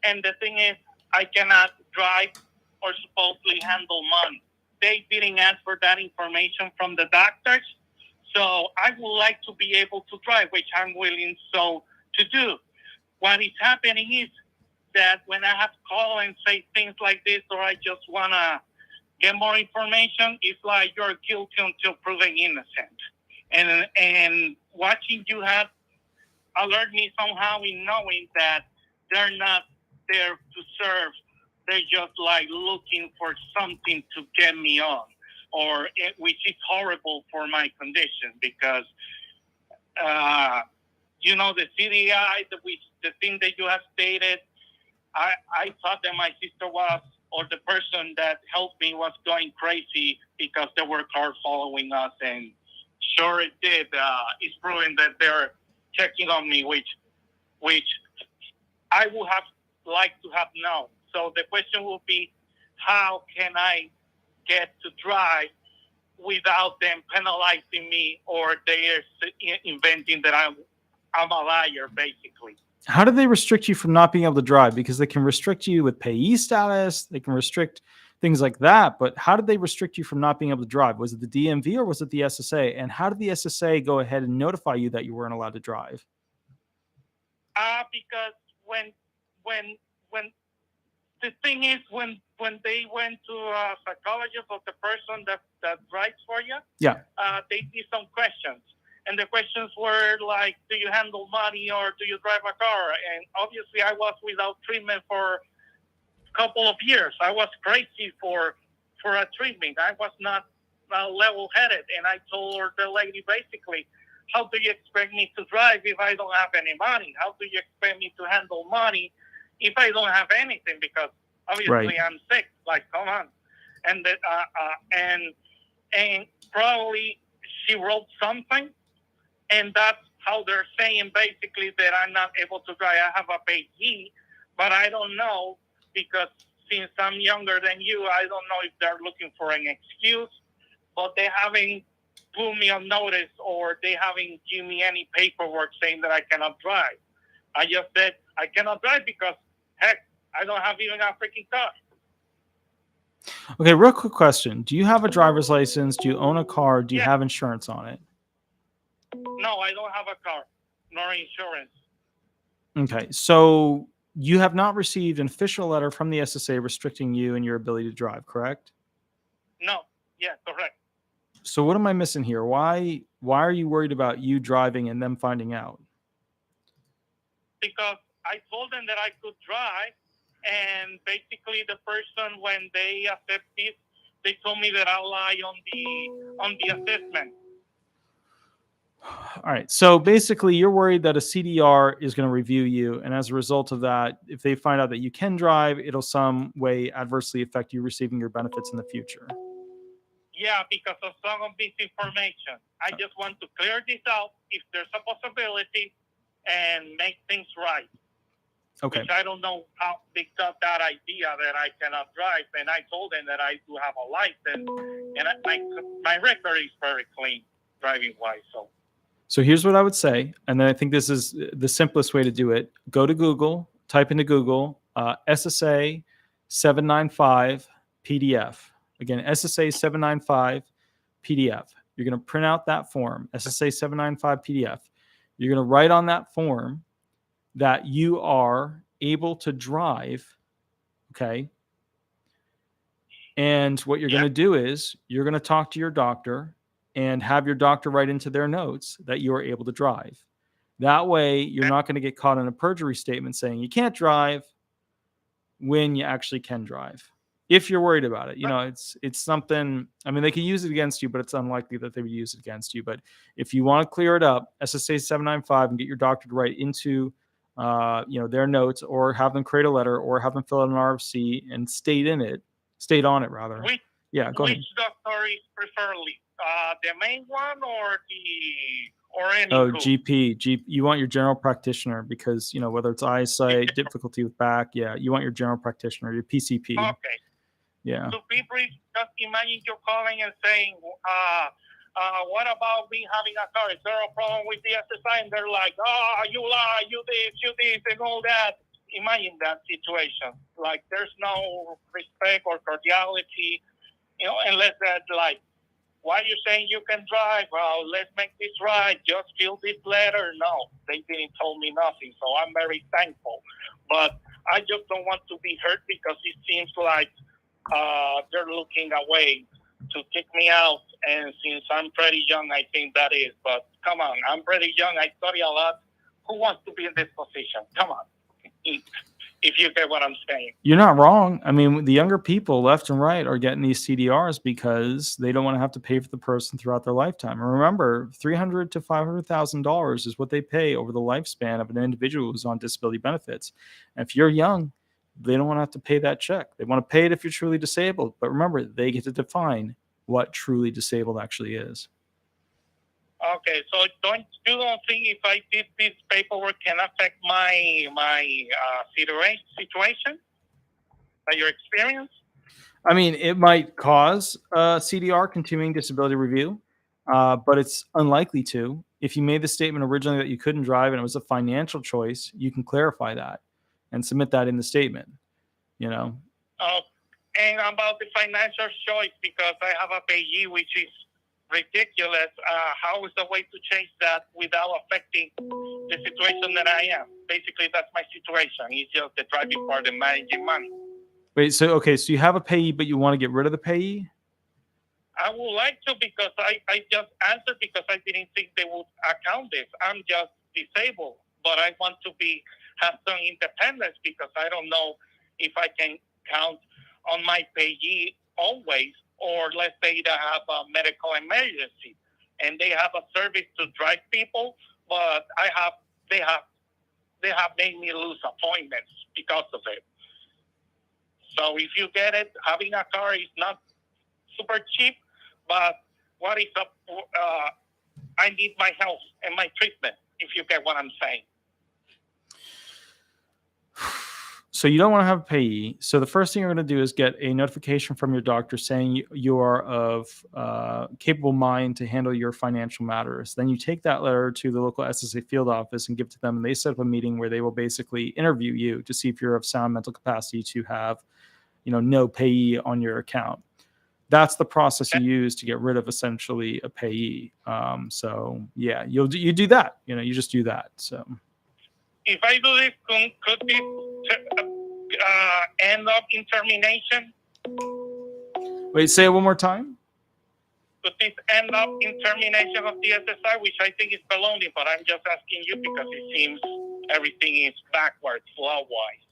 and the thing is, I cannot drive or supposedly handle money. They didn't ask for that information from the doctors, so I would like to be able to drive, which I'm willing to do. What is happening is that when I have to call and say things like this, or I just want to get more information, it's like you're guilty until proven innocent. And watching you have alert me somehow in knowing that they're not there to serve. They're just like looking for something to get me on, which is horrible for my condition because, the CDI, the thing that you have stated, I thought that my sister or the person that helped me was going crazy because there were cars following us, and sure it did. It's proven that they're checking on me, which I would have liked to have known. So the question will be, how can I get to drive without them penalizing me, or they're inventing that I'm a liar, basically? How do they restrict you from not being able to drive? Because they can restrict you with payee status. They can restrict things like that. But how did they restrict you from not being able to drive? Was it the DMV or was it the SSA? And how did the SSA go ahead and notify you that you weren't allowed to drive? Because when the thing is, when they went to a psychologist of the person that drives for you, they did some questions. And the questions were like, do you handle money or do you drive a car? And obviously I was without treatment for a couple of years. I was crazy for a treatment. I was not level-headed. And I told the lady basically, how do you expect me to drive if I don't have any money? How do you expect me to handle money if I don't have anything? Because obviously I'm sick. Like, come on. And that, and probably she wrote something. And that's how they're saying basically that I'm not able to drive. I have a payee, but I don't know, because since I'm younger than you, I don't know if they're looking for an excuse, but they haven't put me on notice, or they haven't given me any paperwork saying that I cannot drive. I just said I cannot drive because, heck, I don't have even a freaking car. Okay, real quick question. Do you have a driver's license? Do you own a car? Do you have insurance on it? No, I don't have a car, nor insurance. Okay, so you have not received an official letter from the SSA restricting you and your ability to drive, correct? No, correct. So what am I missing here? Why are you worried about you driving and them finding out? Because I told them that I could drive, and basically the person, when they accept this, they told me that I lie on the assessment. All right. So basically, you're worried that a CDR is going to review you. And as a result of that, if they find out that you can drive, it'll some way adversely affect you receiving your benefits in the future. Yeah, because of some of this information. I just want to clear this out if there's a possibility and make things right. Okay. Which I don't know how they got that idea that I cannot drive. And I told them that I do have a license. And my record is very clean driving-wise. So here's what I would say, and then I think this is the simplest way to do it. Go to Google, type into Google, SSA 795 PDF. Again, SSA 795 PDF. You're going to print out that form, SSA 795 PDF. You're going to write on that form that you are able to drive, okay? And what you're going to do is you're going to talk to your doctor and have your doctor write into their notes that you are able to drive. That way, you're not going to get caught in a perjury statement saying you can't drive when you actually can drive. If you're worried about it, it's something. I mean, they can use it against you, but it's unlikely that they would use it against you. But if you want to clear it up, SSA 795, and get your doctor to write into, their notes, or have them create a letter, or have them fill out an RFC and state on it rather. Go ahead. Which doctor is preferably? The main one or any? Oh, GP. You want your general practitioner, because whether it's eyesight, difficulty with back, you want your general practitioner, your PCP. Okay. Yeah. So people, just imagine you're calling and saying, what about me having a car? Is there a problem with the SSI? And they're like, you lie, you this, and all that. Imagine that situation. Like, there's no respect or cordiality, unless that, like, why are you saying you can drive? Well, let's make this right. Just fill this letter. No, they didn't tell me nothing. So I'm very thankful. But I just don't want to be hurt, because it seems like they're looking away to kick me out. And since I'm pretty young, I think that is. But come on, I'm pretty young. I study a lot. Who wants to be in this position? Come on. If you get what I'm saying. You're not wrong. I mean, the younger people left and right are getting these CDRs because they don't want to have to pay for the person throughout their lifetime. And remember, $300,000 to $500,000 is what they pay over the lifespan of an individual who's on disability benefits. And if you're young, they don't want to have to pay that check. They want to pay it if you're truly disabled. But remember, they get to define what truly disabled actually is. Okay, so you don't think if I did this paperwork can affect my situation, your experience? I mean, it might cause CDR, continuing disability review, but it's unlikely to. If you made the statement originally that you couldn't drive and it was a financial choice, you can clarify that and submit that in the statement. You know. And about the financial choice, because I have a payee which is ridiculous. How is the way to change that without affecting the situation that I am? Basically, that's my situation. It's just the driving part and managing money. Wait, so you have a payee, but you want to get rid of the payee? I would like to, because I just answered because I didn't think they would account this. I'm just disabled, but I want to have some independence because I don't know if I can count on my payee always. Or let's say they have a medical emergency and they have a service to drive people, but they have made me lose appointments because of it. So if you get it, having a car is not super cheap, but what is up? I need my health and my treatment, if you get what I'm saying. So you don't want to have a payee. So the first thing you're going to do is get a notification from your doctor saying you are of capable mind to handle your financial matters. Then you take that letter to the local SSA field office and give it to them, and they set up a meeting where they will basically interview you to see if you're of sound mental capacity to have, no payee on your account. That's the process you use to get rid of essentially a payee. So yeah, you do that. You just do that. So. If I do this, could this end up in termination? Wait, say it one more time. Could this end up in termination of the SSI, which I think is baloney, but I'm just asking you because it seems everything is backwards, law-wise.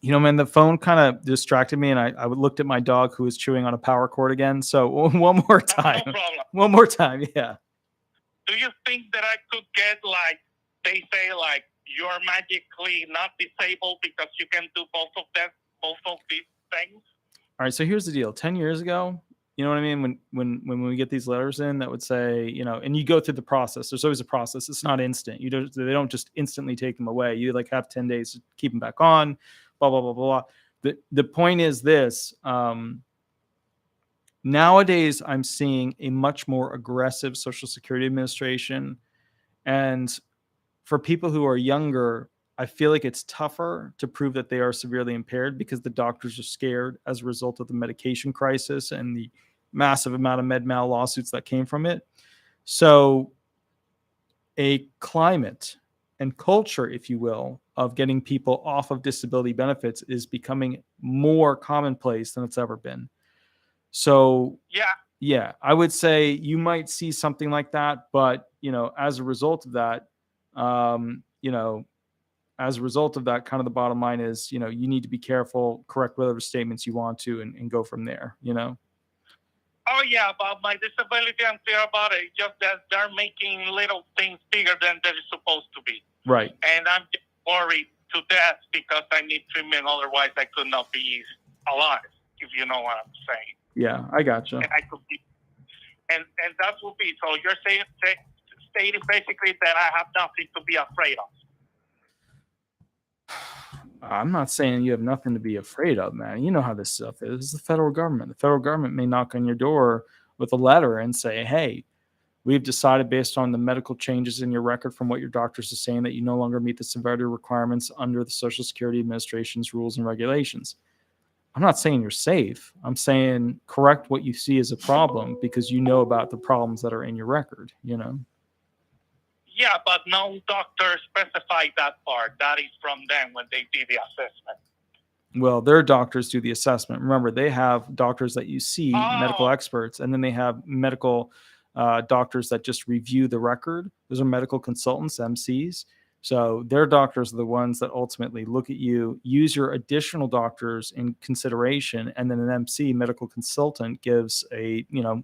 Man, the phone kind of distracted me, and I looked at my dog who was chewing on a power cord again. So one more time. No problem. One more time, yeah. Do you think that I could get, they say, you're magically not disabled because you can do both of these things? All right, so here's the deal. 10 years ago, you know what I mean? When we get these letters in that would say, and you go through the process, there's always a process. It's not instant. They don't just instantly take them away. You have 10 days to keep them back on, blah, blah, blah, blah, blah. The point is this, nowadays I'm seeing a much more aggressive Social Security Administration, and for people who are younger, I feel like it's tougher to prove that they are severely impaired because the doctors are scared as a result of the medication crisis and the massive amount of med mal lawsuits that came from it. So a climate and culture, if you will, of getting people off of disability benefits is becoming more commonplace than it's ever been. So yeah, I would say you might see something like that, but as a result of that, kind of the bottom line is, you need to be careful, correct whatever statements you want to, and go from there, Oh, yeah, about my disability, I'm clear about it. It's just that they're making little things bigger than they're supposed to be. Right. And I'm just worried to death because I need treatment. Otherwise, I could not be alive, if you know what I'm saying. Yeah, I gotcha. And I could be, and that would be, so you're stating basically that I have nothing to be afraid of. I'm not saying you have nothing to be afraid of, man. You know how this stuff is. It's the federal government. The federal government may knock on your door with a letter and say, hey, we've decided based on the medical changes in your record from what your doctors are saying that you no longer meet the severity requirements under the Social Security Administration's rules and regulations. I'm not saying you're safe. I'm saying correct what you see as a problem because you know about the problems that are in your record, Yeah, but no doctor specified that part. That is from them when they did the assessment. Well, their doctors do the assessment. Remember, they have doctors that you see, medical experts, and then they have medical doctors that just review the record. Those are medical consultants, MCs. So their doctors are the ones that ultimately look at you, use your additional doctors in consideration, and then an MC, medical consultant, gives an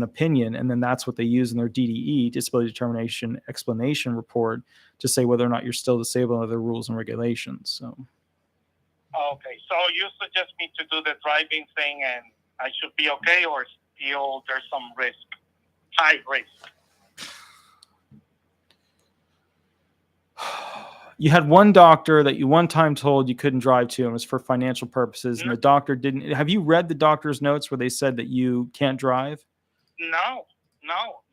opinion, and then that's what they use in their DDE, disability determination explanation report, to say whether or not you're still disabled under their rules and regulations. So okay, so you suggest me to do the driving thing and I should be okay, or still there's some risk, high risk? You had one doctor that you one time told you couldn't drive to, and it was for financial purposes, and the doctor didn't. Have you read the doctor's notes where they said that you can't drive? No,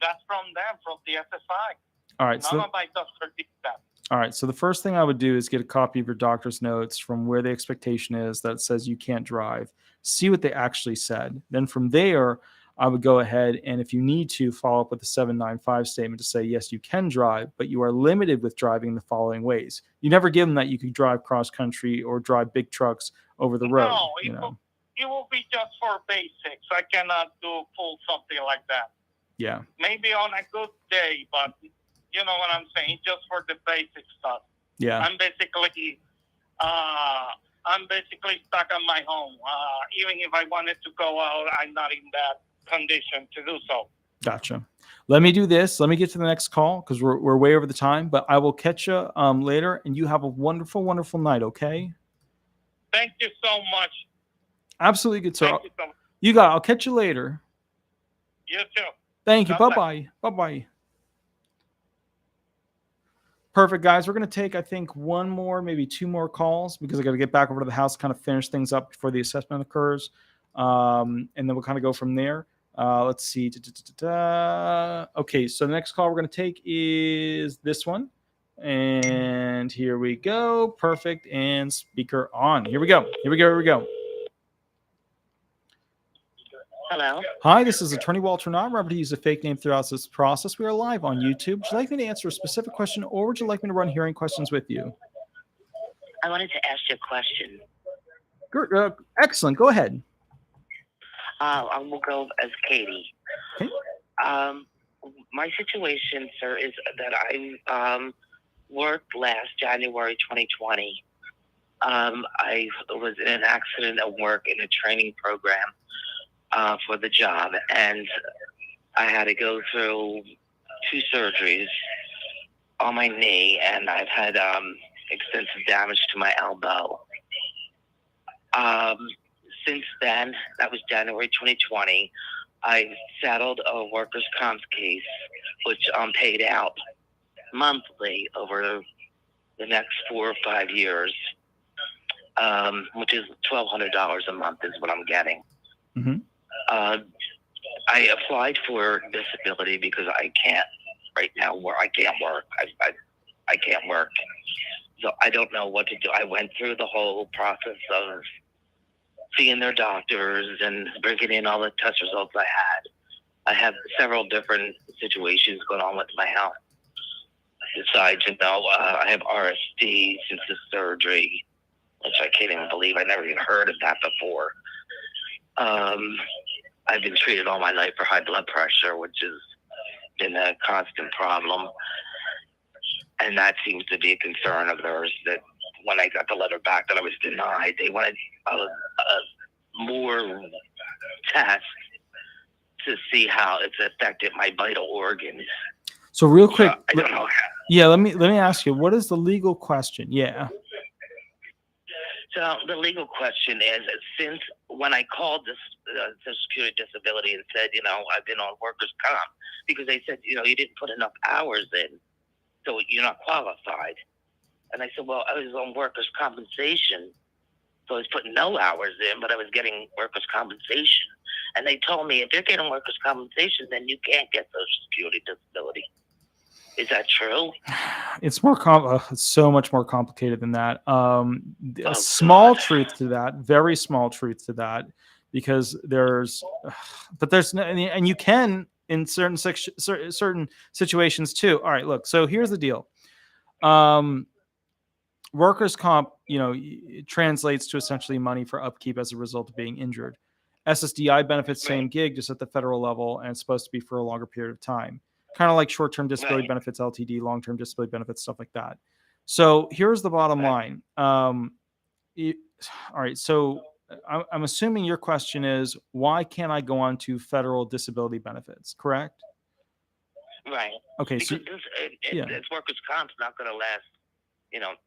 that's from them, from the SSI. All right. None of my doctor did that. All right. So the first thing I would do is get a copy of your doctor's notes from where the expectation is that says you can't drive. See what they actually said. Then from there, I would go ahead and if you need to follow up with a 795 statement to say, yes, you can drive, but you are limited with driving the following ways. You never give them that you could drive cross country or drive big trucks over the road. No, it will be just for basics. I cannot pull something like that. Yeah. Maybe on a good day, but you know what I'm saying? Just for the basic stuff. Yeah. I'm basically stuck at my home. Even if I wanted to go out, I'm not in that condition to do so. Gotcha. Let me do this. Let me get to the next call because we're way over the time, but I will catch you later and you have a wonderful, wonderful night. Okay. Thank you so much. Absolutely good. Thank you so much. You got it. I'll catch you later. You too. Thank you. God Bye-bye. Bye-bye. Perfect, guys. We're going to take, I think, one more, maybe two more calls because I got to get back over to the house, kind of finish things up before the assessment occurs. And then we'll kind of go from there. Let's see. Okay, so the next call we're going to take is this one. And here we go. Perfect. And speaker on. Here we go. Hello. Hi, this is Attorney Walter Hnot. Remember to use a fake name throughout this process. We are live on YouTube. Would you like me to answer a specific question or would you like me to run hearing questions with you? I wanted to ask you a question. Excellent. Go ahead. I will go as Katie. Okay. My situation, sir, is that I worked last January 2020. I was in an accident at work in a training program for the job, and I had to go through 2 surgeries on my knee, and I've had extensive damage to my elbow. Since then, that was January 2020, I settled a workers' comp case, which paid out monthly over the next 4 or 5 years, which is $1,200 a month is what I'm getting. Mm-hmm. I applied for disability because I can't right now work. I can't work. I can't work. So I don't know what to do. I went through the whole process of seeing their doctors and bringing in all the test results I had. I have several different situations going on with my health. Besides, I have RSD since the surgery, which I can't even believe. I never even heard of that before. I've been treated all my life for high blood pressure, which has been a constant problem. And that seems to be a concern of theirs, that when I got the letter back that I was denied, they wanted more tests to see how it's affected my vital organs. So real quick, I don't know. let me ask you, what is the legal question? Yeah. So the legal question is, since when I called this Social Security disability and said, I've been on workers' comp, because they said, you didn't put enough hours in, so you're not qualified. And I said, well, I was on workers' compensation, so I was putting no hours in, but I was getting workers' compensation. And they told me, if you're getting workers' compensation, then you can't get Social Security disability. Is that true? It's more it's so much more complicated than that. A small truth to that, very small truth to that, because there's and you can in certain situations too. All right, look. So here's the deal. Workers' comp, it translates to essentially money for upkeep as a result of being injured. SSDI benefits, same gig, just at the federal level, and it's supposed to be for a longer period of time. Kind of like short-term disability benefits, LTD, long-term disability benefits, stuff like that. So here's the bottom line. All right. So I'm assuming your question is, why can't I go on to federal disability benefits? Correct? Right. Okay. Because this workers' comp's not going to last,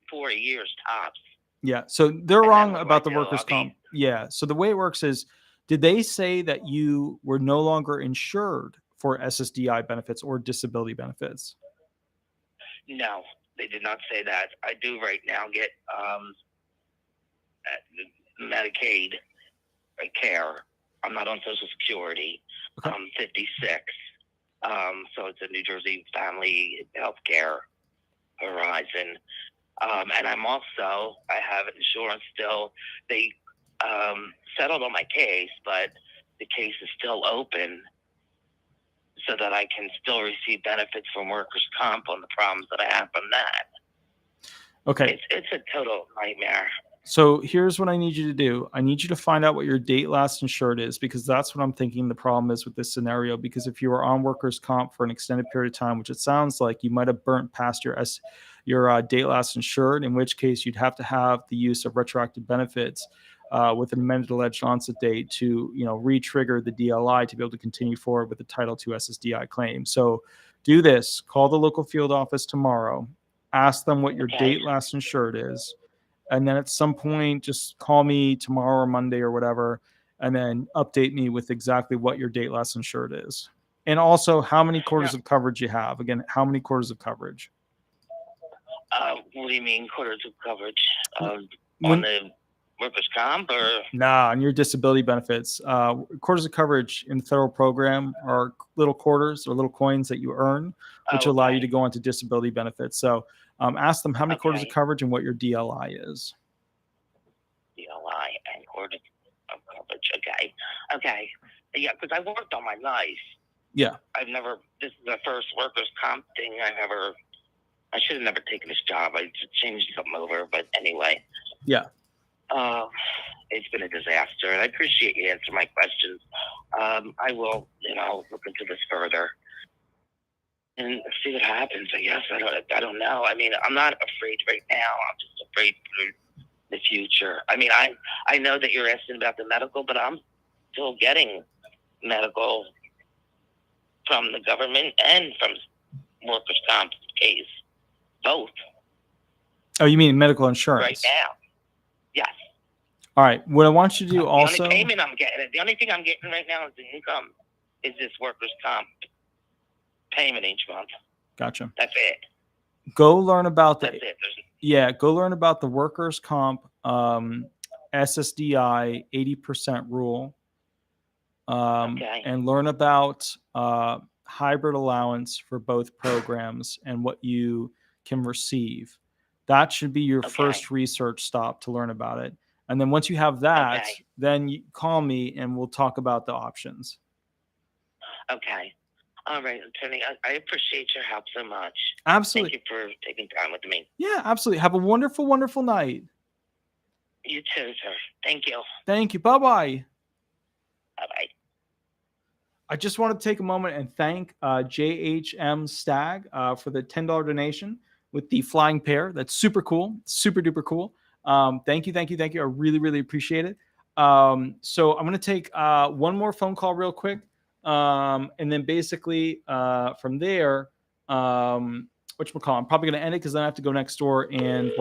4 years tops. Yeah. So they're wrong about the workers' comp. Yeah. So the way it works is, did they say that you were no longer insured for SSDI benefits or disability benefits? No, They did not say that. I do right now get Medicaid care. I'm not on Social Security. Okay. I'm 56. So it's a New Jersey Family Health Care Horizon. And I'm also, I have insurance still. They settled on my case, but the case is still open so that I can still receive benefits from workers' comp on the problems that I have from that. Okay. It's a total nightmare. So here's what I need you to do. I need you to find out what your date last insured is, because that's what I'm thinking the problem is with this scenario. Because if you were on workers' comp for an extended period of time, which it sounds like you might have burnt past your date last insured, in which case you'd have to have the use of retroactive benefits with an amended alleged onset date to, re-trigger the DLI to be able to continue forward with the Title II SSDI claim. So do this. Call the local field office tomorrow. Ask them what your date last insured is. And then at some point, just call me tomorrow or Monday or whatever, and then update me with exactly what your date last insured is. And also how many quarters of coverage you have. Again, how many quarters of coverage? What do you mean quarters of coverage? On the workers' comp or? Nah, on your disability benefits. Quarters of coverage in the federal program are little quarters or little coins that you earn, which allow you to go onto disability benefits. So ask them how many quarters of coverage and what your DLI is. DLI and quarters of coverage. Okay. Yeah, because I worked on my life. Yeah. This is the first workers' comp thing I should have never taken this job. I just changed something over, but anyway. Yeah. It's been a disaster, and I appreciate you answering my questions. I will, look into this further and see what happens. I guess I don't know. I mean, I'm not afraid right now. I'm just afraid for the future. I mean, I know that you're asking about the medical, but I'm still getting medical from the government and from workers' comp case, both. Oh, you mean medical insurance? Right now. Yes. All right. What I want you to do also. The only payment I'm getting, the only thing I'm getting right now is the income, is this workers' comp payment each month. Gotcha. That's it. Go learn about That's it. go learn about the workers' comp SSDI 80% rule. And learn about hybrid allowance for both programs and what you can receive. That should be your first research stop to learn about it. And then once you have that, then you call me and we'll talk about the options. Okay. All right, Attorney. I appreciate your help so much. Absolutely. Thank you for taking time with me. Yeah, absolutely. Have a wonderful, wonderful night. You too, sir. Thank you. Thank you. Bye-bye. Bye-bye. I just want to take a moment and thank JHM Stag for the $10 donation with the flying pair. That's super cool. Super duper cool. Thank you. I really, really appreciate it. So I'm going to take one more phone call real quick. And then basically from there, whatchamacallit, I'm probably going to end it because then I have to go next door and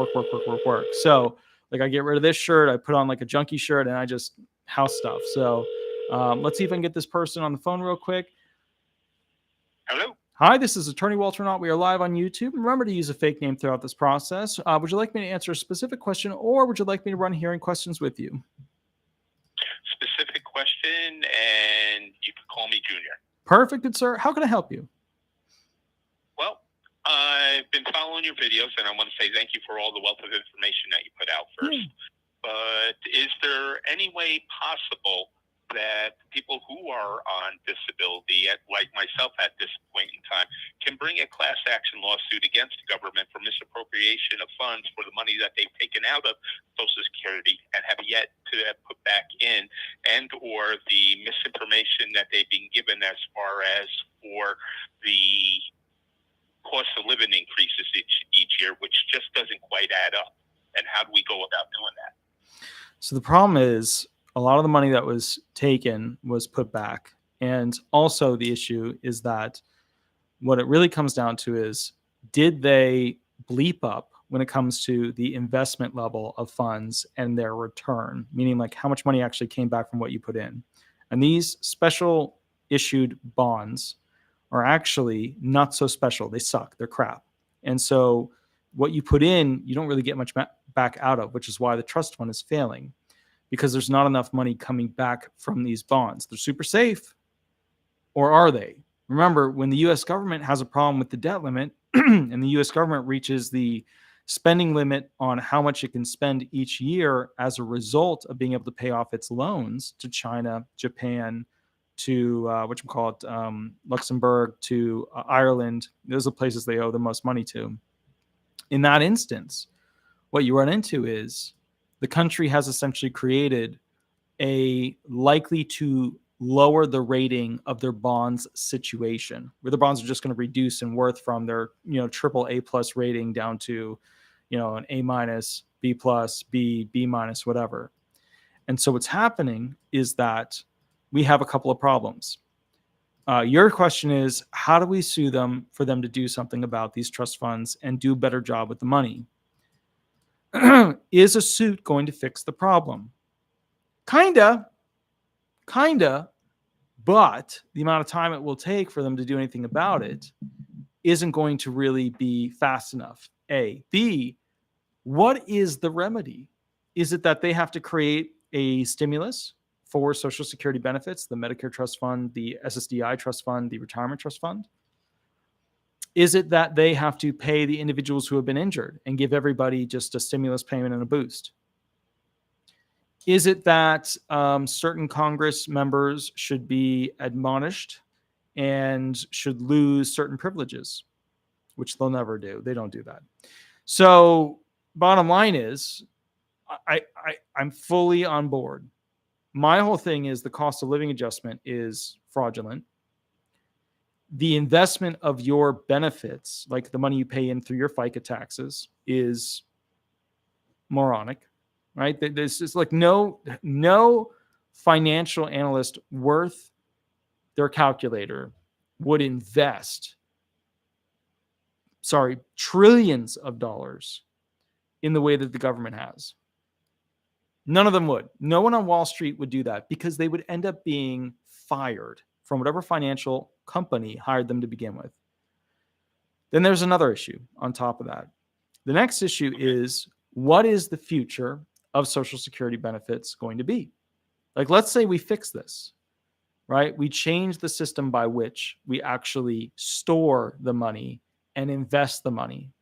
work. So like I get rid of this shirt. I put on like a junkie shirt and I just house stuff. So let's see if I can get this person on the phone real quick. Hello. Hi, this is Attorney Walter Hnot. We are live on YouTube. Remember to use a fake name throughout this process. Would you like me to answer a specific question, or would you like me to run hearing questions with you? Specific question, and you can call me Junior. Perfect, good sir. How can I help you? Well, I've been following your videos, and I want to say thank you for all the wealth of information that you put out first. But is there any way possible that people who are on disability, like myself at this point in time, can bring a class action lawsuit against the government for misappropriation of funds for the money that they've taken out of Social Security and have yet to have put back in, and or the misinformation that they've been given as far as for the cost of living increases each year, which just doesn't quite add up? And how do we go about doing that? So the problem is, a lot of the money that was taken was put back. And also the issue is that what it really comes down to is, did they bleep up when it comes to the investment level of funds and their return? Meaning like how much money actually came back from what you put in. And these special issued bonds are actually not so special. They suck. They're crap. And so what you put in, you don't really get much back out of, which is why the trust fund is failing, because there's not enough money coming back from these bonds. They're super safe, or are they? Remember, when the U.S. government has a problem with the debt limit and the U.S. government reaches the spending limit on how much it can spend each year as a result of being able to pay off its loans to China, Japan, to Luxembourg, to Ireland. Those are the places they owe the most money to. In that instance, what you run into is the country has essentially created a likely to lower the rating of their bonds situation, where the bonds are just going to reduce in worth from their, triple A plus rating down to, an A minus, B plus, B minus, whatever. And so what's happening is that we have a couple of problems. Your question is, how do we sue them for them to do something about these trust funds and do a better job with the money? Is a suit going to fix the problem? Kinda, but the amount of time it will take for them to do anything about it isn't going to really be fast enough. A. B, what is the remedy? Is it that they have to create a stimulus for Social Security benefits, the Medicare Trust Fund, the SSDI Trust Fund, the Retirement Trust Fund? Is it that they have to pay the individuals who have been injured and give everybody just a stimulus payment and a boost? Is it that certain Congress members should be admonished and should lose certain privileges, which they'll never do? They don't do that. So bottom line is, I'm fully on board. My whole thing is the cost of living adjustment is fraudulent. The investment of your benefits, like the money you pay in through your FICA taxes, is moronic, right? There's just like no financial analyst worth their calculator would invest, trillions of dollars in the way that the government has. None of them would. No one on Wall Street would do that, because they would end up being fired from whatever financial company hired them to begin with. Then there's another issue on top of that. The next issue is, what is the future of Social Security benefits going to be? Like, let's say we fix this, right? We change the system by which we actually store the money and invest the money.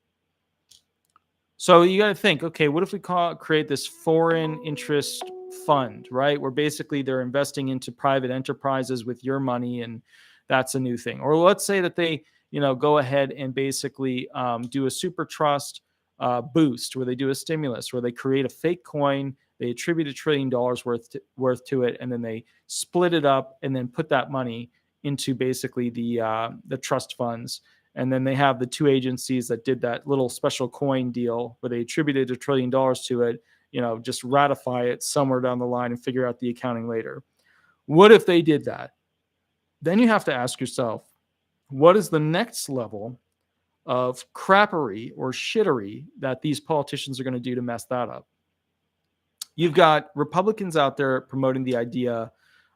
So you got to think, okay, what if we create this foreign interest fund, right? Where basically they're investing into private enterprises with your money, and that's a new thing. Or let's say that they, go ahead and basically do a super trust boost, where they do a stimulus, where they create a fake coin, they attribute $1 trillion worth to it, and then they split it up and then put that money into basically the trust funds. And then they have the two agencies that did that little special coin deal where they attributed $1 trillion to it, just ratify it somewhere down the line and figure out the accounting later. What if they did that? Then you have to ask yourself, what is the next level of crappery or shittery that these politicians are going to do to mess that up? You've got Republicans out there promoting the idea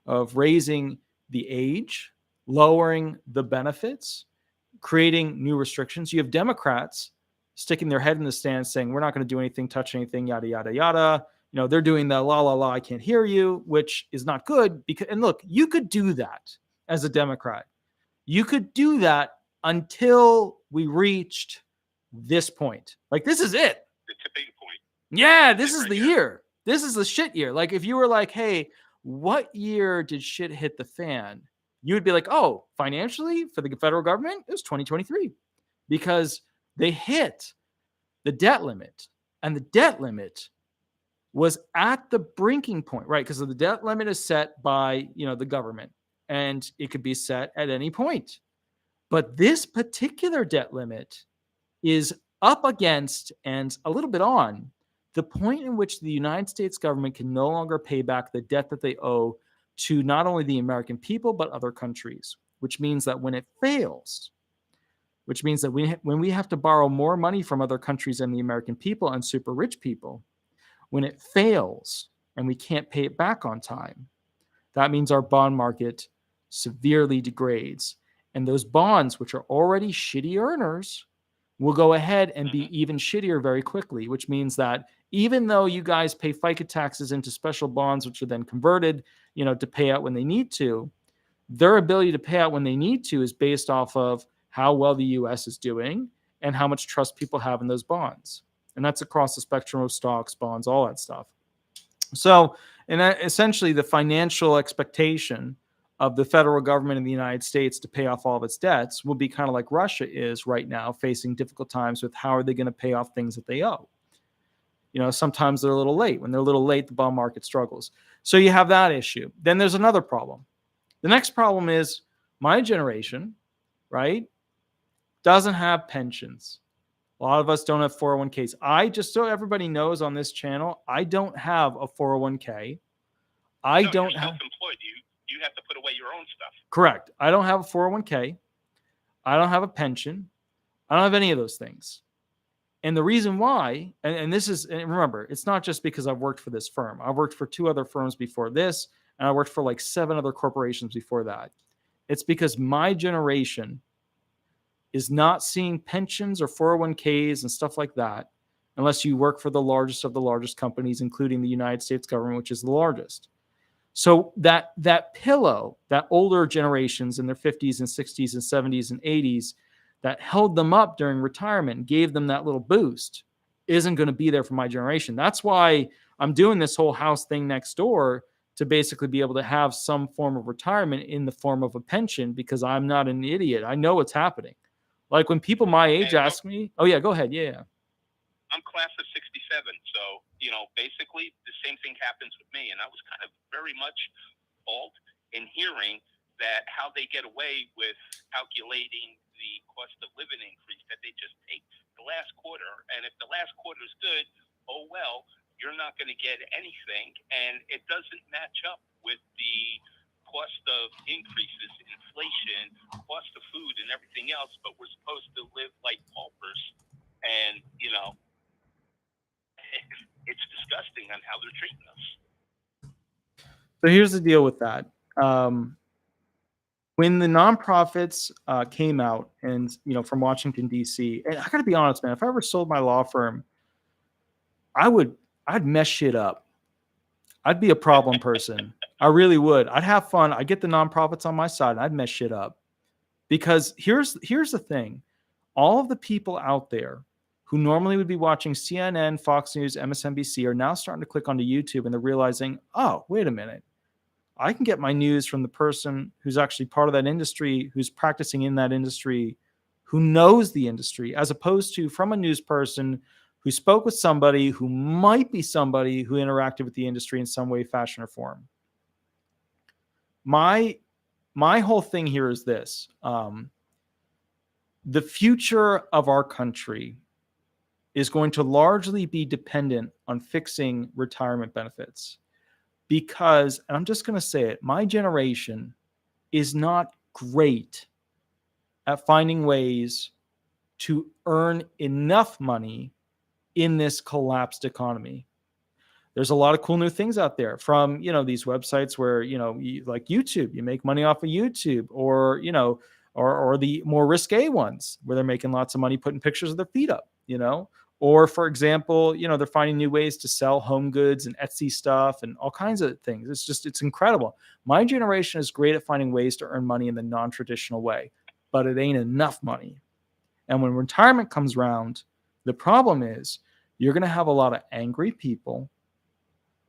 of raising the age, lowering the benefits, creating new restrictions. You have Democrats sticking their head in the sand saying, we're not going to do anything, touch anything, yada, yada, yada. They're doing the la, la, la, I can't hear you, which is not good. And look, you could do that as a Democrat. You could do that until we reached this point. Like, this is it. The tipping point. Yeah, this is the year. This is the shit year. Like, if you were like, hey, what year did shit hit the fan? You would be like, oh, financially for the federal government, it was 2023, because they hit the debt limit, and the debt limit was at the breaking point, right? Because the debt limit is set by, the government, and it could be set at any point. But this particular debt limit is up against and a little bit on the point in which the United States government can no longer pay back the debt that they owe to not only the American people, but other countries, which means that when it fails, which means that when we have to borrow more money from other countries than the American people and super rich people, when it fails and we can't pay it back on time, that means our bond market severely degrades. And those bonds, which are already shitty earners, will go ahead and be even shittier very quickly, which means that even though you guys pay FICA taxes into special bonds, which are then converted, to pay out when they need to, their ability to pay out when they need to is based off of how well the U.S. is doing and how much trust people have in those bonds. And that's across the spectrum of stocks, bonds, all that stuff. So, and essentially the financial expectation of the federal government in the United States to pay off all of its debts will be kind of like Russia is right now, facing difficult times with how are they going to pay off things that they owe. Sometimes they're a little late. When they're a little late, the bond market struggles. So you have that issue. Then there's another problem. The next problem is my generation, right, doesn't have pensions. A lot of us don't have 401ks. Just so everybody knows on this channel, I don't have a 401k. I don't have self-employed. You have to put away your own stuff. Correct. I don't have a 401k. I don't have a pension. I don't have any of those things. And the reason why, and remember, it's not just because I've worked for this firm. I've worked for 2 other firms before this, and I worked for like 7 other corporations before that. It's because my generation is not seeing pensions or 401ks and stuff like that unless you work for the largest of the largest companies, including the United States government, which is the largest. So that pillow, that older generations in their 50s and 60s and 70s and 80s that held them up during retirement and gave them that little boost isn't going to be there for my generation. That's why I'm doing this whole house thing next door, to basically be able to have some form of retirement in the form of a pension, because I'm not an idiot. I know what's happening. Like when people my age ask me, oh yeah, go ahead. Yeah. I'm class of 67. So, basically the same thing happens with me. And I was kind of very much appalled in hearing that how they get away with calculating the cost of living increase that they just take the last quarter. And if the last quarter is good, oh, well, you're not going to get anything. And it doesn't match up with the cost of increases, inflation, cost of food and everything else. But we're supposed to live like paupers. And, it's disgusting on how they're treating us. So here's the deal with that. When the nonprofits came out, and from Washington D.C., and I got to be honest, man, if I ever sold my law firm, I'd mess shit up. I'd be a problem person. I really would. I'd have fun. I'd get the nonprofits on my side, and I'd mess shit up. Because here's the thing: all of the people out there who normally would be watching CNN, Fox News, MSNBC are now starting to click onto YouTube, and they're realizing, oh, wait a minute. I can get my news from the person who's actually part of that industry, who's practicing in that industry, who knows the industry, as opposed to from a news person who spoke with somebody who might be somebody who interacted with the industry in some way, fashion, or form. My whole thing here is this. The future of our country is going to largely be dependent on fixing retirement benefits. Because, and I'm just going to say it, my generation is not great at finding ways to earn enough money in this collapsed economy. There's a lot of cool new things out there, from, these websites where, like YouTube, you make money off of YouTube, or, or the more risque ones where they're making lots of money putting pictures of their feet up, Or, for example, they're finding new ways to sell home goods and Etsy stuff and all kinds of things. It's incredible. My generation is great at finding ways to earn money in the non-traditional way, but it ain't enough money. And when retirement comes around, the problem is you're going to have a lot of angry people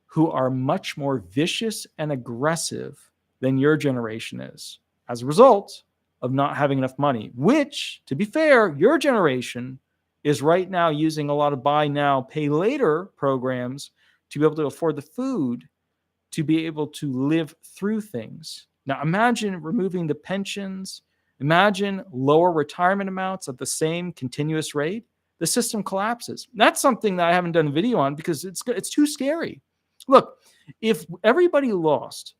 who are much more vicious and aggressive than your generation is, as a result of not having enough money, which, to be fair, your generation is right now using a lot of buy now, pay later programs to be able to afford the food to be able to live through things. Now, imagine removing the pensions. Imagine lower retirement amounts at the same continuous rate. The system collapses. That's something that I haven't done a video on because it's too scary. Look, if everybody lost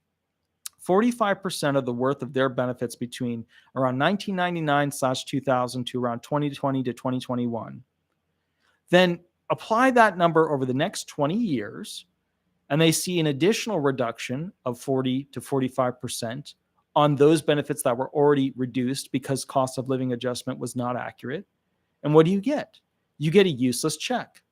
45% of the worth of their benefits between around 1999/2000 to around 2020 to 2021. Then apply that number over the next 20 years, and they see an additional reduction of 40 to 45% on those benefits that were already reduced because cost of living adjustment was not accurate. And what do? You get a useless check,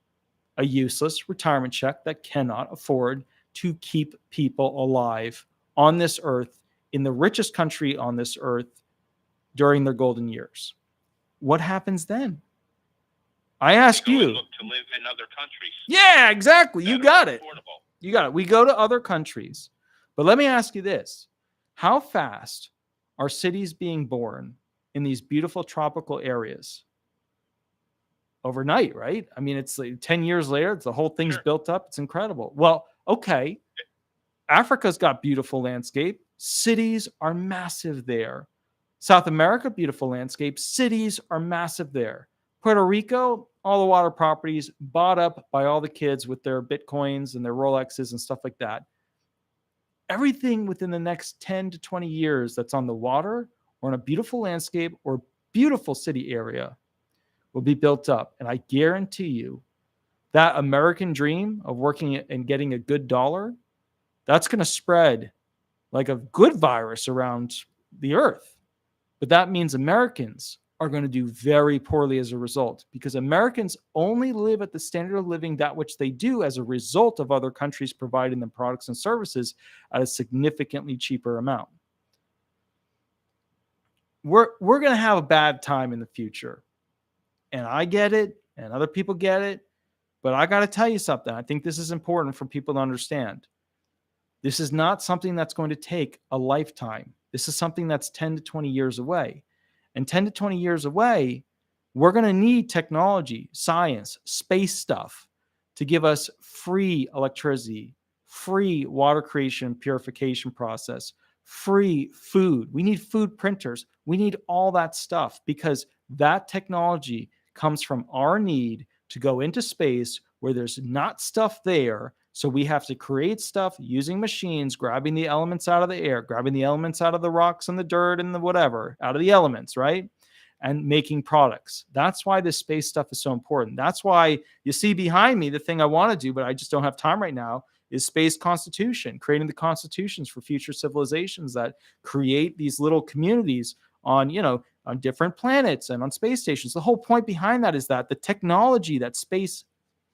a useless retirement check that cannot afford to keep people alive on this earth, in the richest country on this earth during their golden years. What happens then? I ask you. Look to live in other countries. Yeah, exactly. You got it. You got it. We go to other countries. But let me ask you this. How fast are cities being born in these beautiful tropical areas? Overnight, right? I mean, it's like 10 years later, the whole thing's built up. It's incredible. Well, okay. Africa's got beautiful landscape. Cities are massive there. South America, beautiful landscape. Cities are massive there. Puerto Rico, all the water properties bought up by all the kids with their Bitcoins and their Rolexes and stuff like that. Everything within the next 10 to 20 years that's on the water or in a beautiful landscape or beautiful city area will be built up. And I guarantee you that American dream of working and getting a good dollar, that's going to spread like a good virus around the earth. But that means Americans are going to do very poorly as a result, because Americans only live at the standard of living that which they do as a result of other countries providing them products and services at a significantly cheaper amount. We're going to have a bad time in the future. And I get it, and other people get it. But I got to tell you something. I think this is important for people to understand. This is not something that's going to take a lifetime. This is something that's 10 to 20 years away. And 10 to 20 years away, we're going to need technology, science, space stuff to give us free electricity, free water creation purification process, free food. We need food printers. We need all that stuff, because that technology comes from our need to go into space where there's not stuff there. So we have to create stuff using machines, grabbing the elements out of the air, grabbing the elements out of the rocks and the dirt and the whatever, out of the elements, right? And making products. That's why this space stuff is so important. That's why you see behind me the thing I want to do, but I just don't have time right now, is space constitution, creating the constitutions for future civilizations that create these little communities on, on different planets and on space stations. The whole point behind that is that the technology that space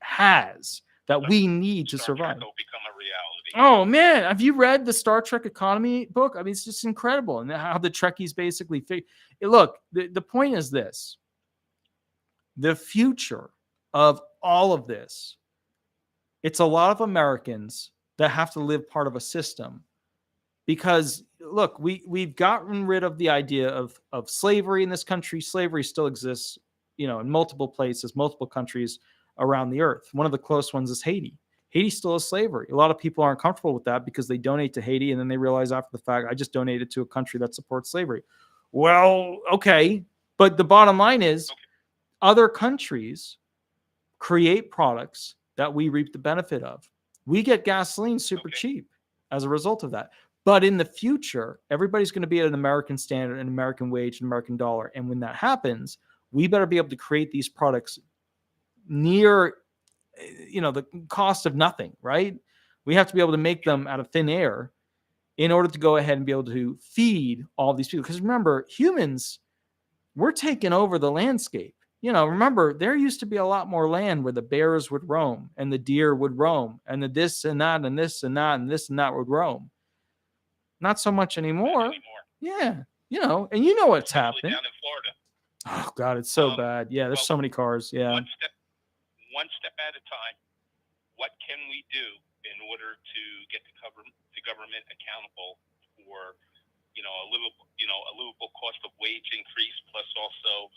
has that we need to survive. Will become a reality. Oh man, have you read the Star Trek Economy book? I mean, it's just incredible, and how the Trekkies basically look. The point is this: the future of all of this, it's a lot of Americans that have to live part of a system, because look, we've gotten rid of the idea of slavery in this country. Slavery still exists, in multiple places, multiple countries around the earth. One of the close ones is Haiti. Haiti still has slavery. A lot of people aren't comfortable with that because they donate to Haiti and then they realize after the fact, I just donated to a country that supports slavery. Well, okay. But the bottom line is other countries create products that we reap the benefit of. We get gasoline super cheap as a result of that. But in the future, everybody's going to be at an American standard, an American wage, an American dollar. And when that happens, we better be able to create these products near, the cost of nothing, right? We have to be able to make them out of thin air in order to go ahead and be able to feed all these people. Because remember, humans, we're taking over the landscape. Remember, there used to be a lot more land where the bears would roam and the deer would roam and the this and that and this and that and this and that would roam. Not so much anymore. Yeah. And you know what's happening. Down in Florida. Oh God, it's so bad. Yeah. There's so many cars. Yeah. One step at a time. What can we do in order to get the government accountable for, a livable cost of wage increase plus also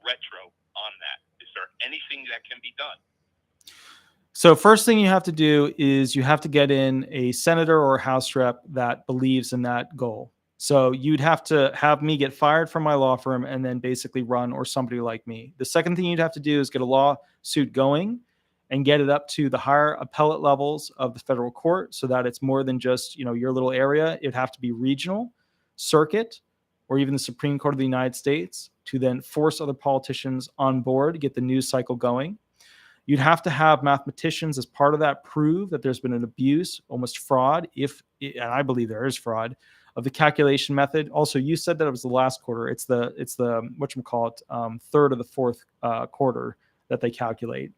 retro on that? Is there anything that can be done? So first thing you have to do is you have to get in a senator or a House rep that believes in that goal. So you'd have to have me get fired from my law firm and then basically run, or somebody like me. The second thing you'd have to do is get a lawsuit going and get it up to the higher appellate levels of the federal court so that it's more than just, your little area. It'd have to be regional, circuit, or even the Supreme Court of the United States to then force other politicians on board to get the news cycle going. You'd have to have mathematicians as part of that prove that there's been an abuse, almost fraud, and I believe there is fraud, of the calculation method. Also, you said that it was the last quarter. It's the whatchamacallit, third of the fourth quarter that they calculate.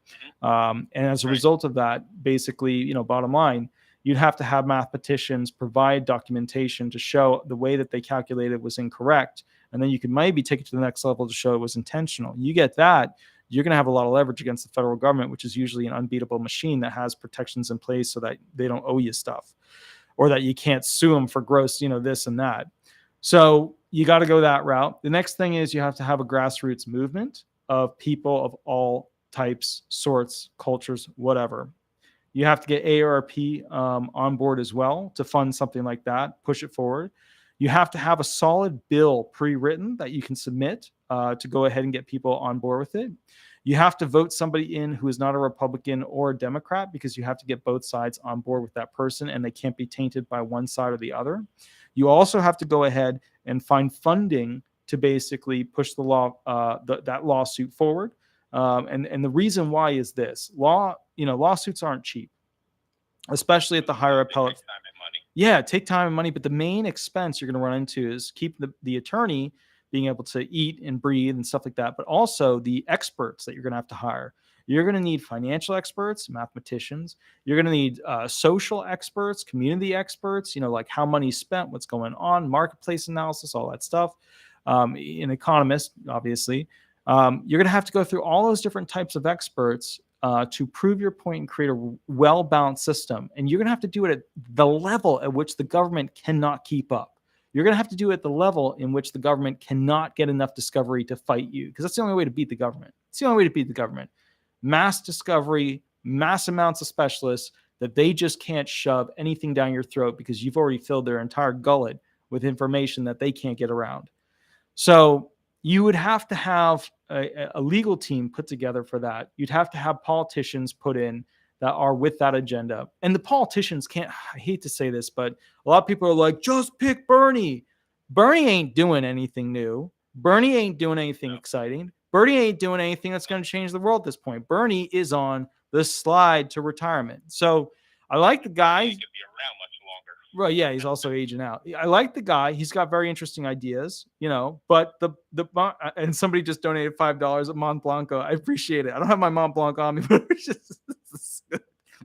And as a result of that, basically, bottom line, you'd have to have mathematicians provide documentation to show the way that they calculated was incorrect. And then you could maybe take it to the next level to show it was intentional. You get that, you're going to have a lot of leverage against the federal government, which is usually an unbeatable machine that has protections in place so that they don't owe you stuff, or that you can't sue them for gross, this and that. So you got to go that route. The next thing is you have to have a grassroots movement of people of all types, sorts, cultures, whatever. You have to get AARP on board as well to fund something like that, push it forward. You have to have a solid bill pre-written that you can submit to go ahead and get people on board with it. You have to vote somebody in who is not a Republican or a Democrat, because you have to get both sides on board with that person, and they can't be tainted by one side or the other. You also have to go ahead and find funding to basically push the law, that lawsuit forward. And the reason why is this: lawsuits aren't cheap, especially at the higher appellate. Yeah, take time and money, but the main expense you're going to run into is keep the attorney being able to eat and breathe and stuff like that, but also the experts that you're going to have to hire. You're going to need financial experts, mathematicians. You're going to need social experts, community experts, like how money's spent, what's going on, marketplace analysis, all that stuff. An economist, obviously. You're going to have to go through all those different types of experts to prove your point and create a well-balanced system. And you're going to have to do it at the level at which the government cannot keep up. You're going to have to do it at the level in which the government cannot get enough discovery to fight you, because that's the only way to beat the government. It's the only way to beat the government. Mass discovery, mass amounts of specialists that they just can't shove anything down your throat because you've already filled their entire gullet with information that they can't get around. So you would have to have a legal team put together for that. You'd have to have politicians put in that are with that agenda. And the politicians can't, I hate to say this, but a lot of people are like, just pick Bernie. Bernie ain't doing anything new. Bernie ain't doing anything exciting. Bernie ain't doing anything that's going to change the world at this point. Bernie is on the slide to retirement. So I like the guy. He could be around much longer. Right, yeah, he's also aging out. I like the guy. He's got very interesting ideas, but and somebody just donated $5 at Mont Blanco. I appreciate it. I don't have my Mont Blanc on me, but it's just,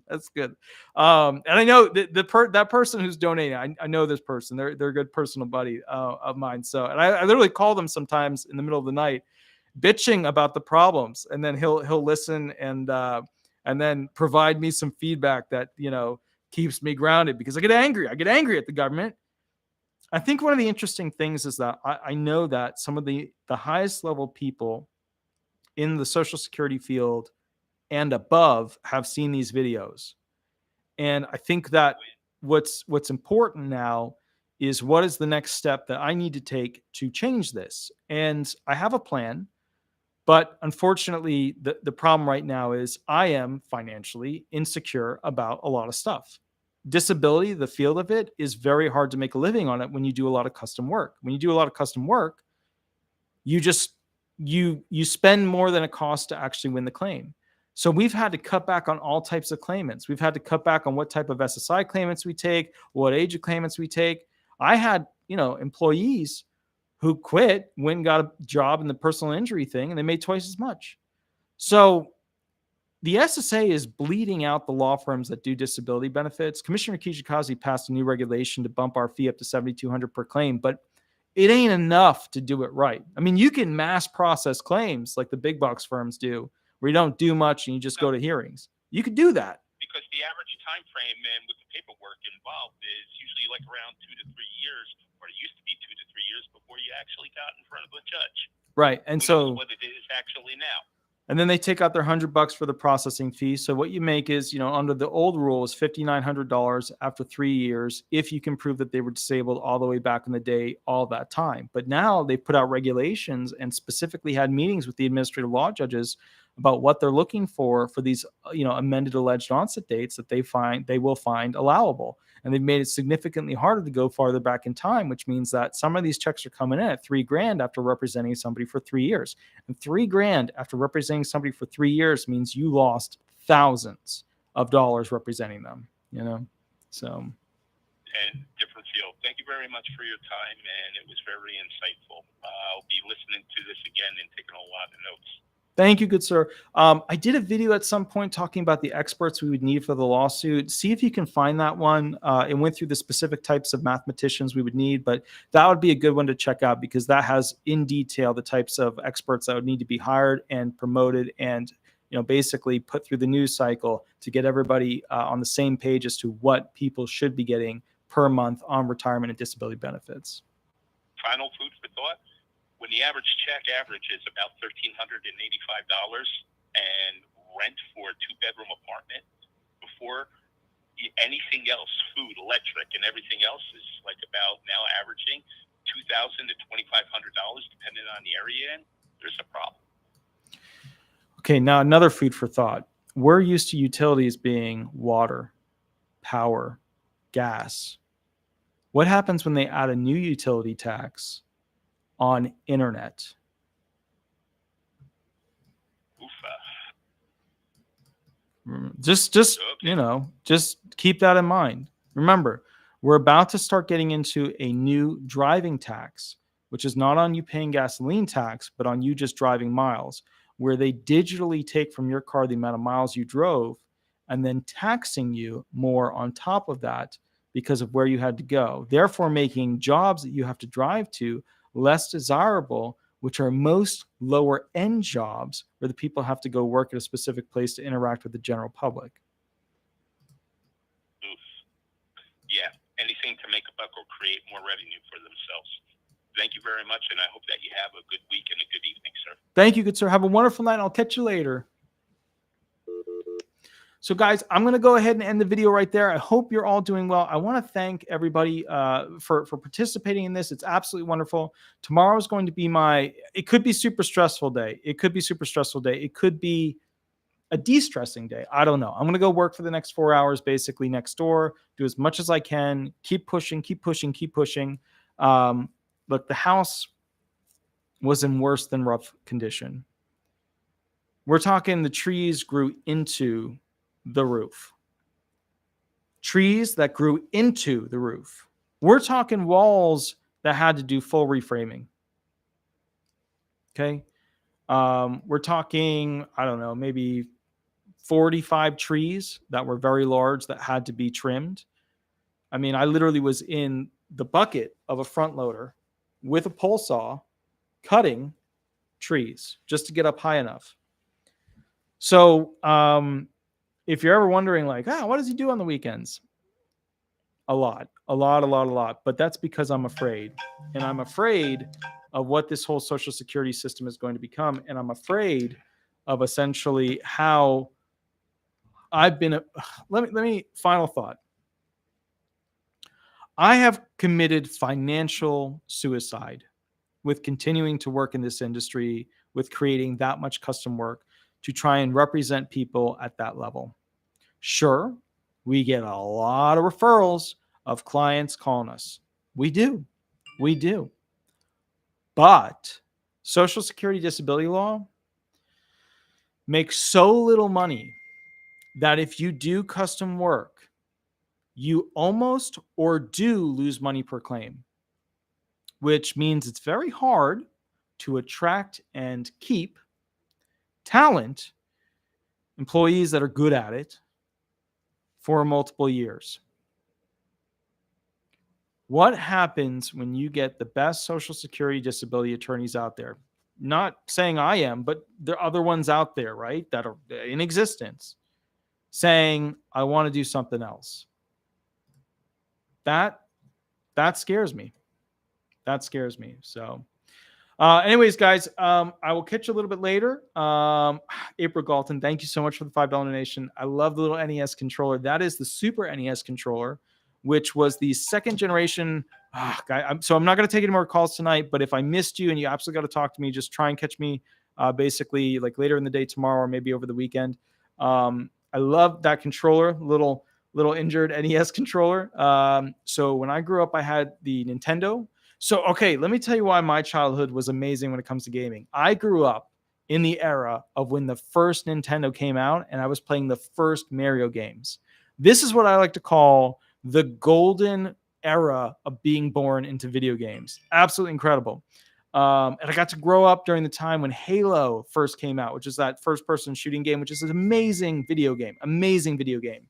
that's good. And I know that person who's donating, I know this person. They're a good personal buddy of mine. So, and I literally call them sometimes in the middle of the night, bitching about the problems, and then he'll listen and then provide me some feedback that keeps me grounded, because I get angry at the government. I think one of the interesting things is that I know that some of the highest level people in the Social Security field and above have seen these videos. And I think that what's important now is, what is the next step that I need to take to change this? And I have a plan, but unfortunately the problem right now is I am financially insecure about a lot of stuff. Disability, the field of it, is very hard to make a living on it when you do a lot of custom work. When you do a lot of custom work, you spend more than it costs to actually win the claim. So we've had to cut back on all types of claimants. We've had to cut back on what type of SSI claimants we take, what age of claimants we take. I had, employees who quit, went and got a job in the personal injury thing, and they made twice as much. So the SSA is bleeding out the law firms that do disability benefits. Commissioner Kijikazi passed a new regulation to bump our fee up to $7,200 per claim, but it ain't enough to do it right. I mean, you can mass process claims like the big box firms do, where you don't do much and you just go to hearings. You could do that. Because the average time frame and with the paperwork involved is usually like around 2 to 3 years, or it used to be 2 to 3 years before you actually got in front of a judge. Right. And so what it is actually now. And then they take out their $100 for the processing fee. So what you make is, under the old rule is $5,900 after 3 years, if you can prove that they were disabled all the way back in the day, all that time. But now they put out regulations and specifically had meetings with the administrative law judges about what they're looking for these, amended alleged onset dates that they will find allowable. And they've made it significantly harder to go farther back in time, which means that some of these checks are coming in at $3,000 after representing somebody for 3 years. And $3,000 after representing somebody for 3 years means you lost thousands of dollars representing them, So. And different deal. Thank you very much for your time, and it was very insightful. I'll be listening to this again and taking a lot of notes. Thank you, good sir. I did a video at some point talking about the experts we would need for the lawsuit. See if you can find that one. It went through the specific types of mathematicians we would need, but that would be a good one to check out because that has in detail the types of experts that would need to be hired and promoted and basically put through the news cycle to get everybody on the same page as to what people should be getting per month on retirement and disability benefits. Final food for thought. When the average check is about $1,385 and rent for a 2-bedroom apartment, before anything else, food, electric, and everything else is like about now averaging $2,000 to $2,500 depending on the area in, there's a problem. Okay, now another food for thought. We're used to utilities being water, power, gas. What happens when they add a new utility tax on internet? Just keep that in mind. Remember, we're about to start getting into a new driving tax, which is not on you paying gasoline tax, but on you just driving miles, where they digitally take from your car the amount of miles you drove and then taxing you more on top of that because of where you had to go, therefore making jobs that you have to drive to less desirable, which are most lower end jobs where the people have to go work at a specific place to interact with the general public. Yeah, anything to make a buck or create more revenue for themselves. Thank you very much, and I hope that you have a good week and a good evening, sir. Thank you, good sir. Have a wonderful night. I'll catch you later. So guys, I'm going to go ahead and end the video right there. I hope you're all doing well. I want to thank everybody for participating in this. It's absolutely wonderful. Tomorrow is going to be it could be super stressful day. It could be super stressful day. It could be a de-stressing day. I don't know. I'm going to go work for the next 4 hours, basically next door, do as much as I can, keep pushing. Look, the house was in worse than rough condition. We're talking the trees grew into the roof. Trees that grew into the roof. We're talking walls that had to do full reframing. Okay. We're talking, I don't know, maybe 45 trees that were very large that had to be trimmed. I mean, I literally was in the bucket of a front loader with a pole saw cutting trees just to get up high enough. So, if you're ever wondering like, what does he do on the weekends? A lot. But that's because I'm afraid. And I'm afraid of what this whole Social Security system is going to become. And I'm afraid of essentially how I've been. Let me final thought. I have committed financial suicide with continuing to work in this industry, with creating that much custom work to try and represent people at that level. Sure, we get a lot of referrals of clients calling us. We do. But Social Security disability law makes so little money that if you do custom work, you almost or do lose money per claim, which means it's very hard to attract and keep talent, employees that are good at it for multiple years. What happens when you get the best Social Security disability attorneys out there? Not saying I am, but there are other ones out there, right, that are in existence saying, I want to do something else. That scares me. So anyways, guys, I will catch you a little bit later. April Galton, thank you so much for the $5 donation. I love the little NES controller. That is the Super NES controller, which was the second generation. So I'm not going to take any more calls tonight, but if I missed you and you absolutely got to talk to me, just try and catch me basically like later in the day tomorrow or maybe over the weekend. I love that controller, little injured NES controller. So when I grew up, I had the Nintendo. So, okay, let me tell you why my childhood was amazing when it comes to gaming. I grew up in the era of when the first Nintendo came out and I was playing the first Mario games. This is what I like to call the golden era of being born into video games. Absolutely incredible. And I got to grow up during the time when Halo first came out, which is that first-person shooting game, which is an amazing video game. Amazing video game.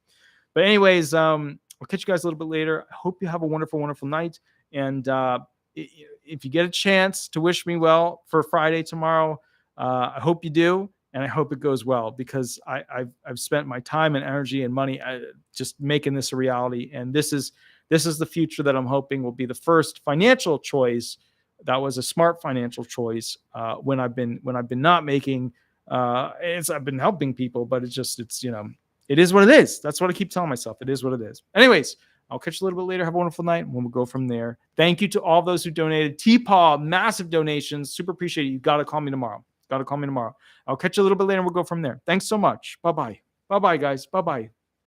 But anyways, I'll catch you guys a little bit later. I hope you have a wonderful, wonderful night. And if you get a chance to wish me well for Friday tomorrow, I hope you do. And I hope it goes well, because I've spent my time and energy and money just making this a reality. And this is the future that I'm hoping will be the first financial choice that was a smart financial choice when I've been not making. I've been helping people, but it's it is what it is. That's what I keep telling myself. It is what it is. Anyways, I'll catch you a little bit later. Have a wonderful night. We'll go from there. Thank you to all those who donated. T-Paw, massive donations. Super appreciate it. You got to call me tomorrow. I'll catch you a little bit later. We'll go from there. Thanks so much. Bye-bye. Bye-bye, guys. Bye-bye.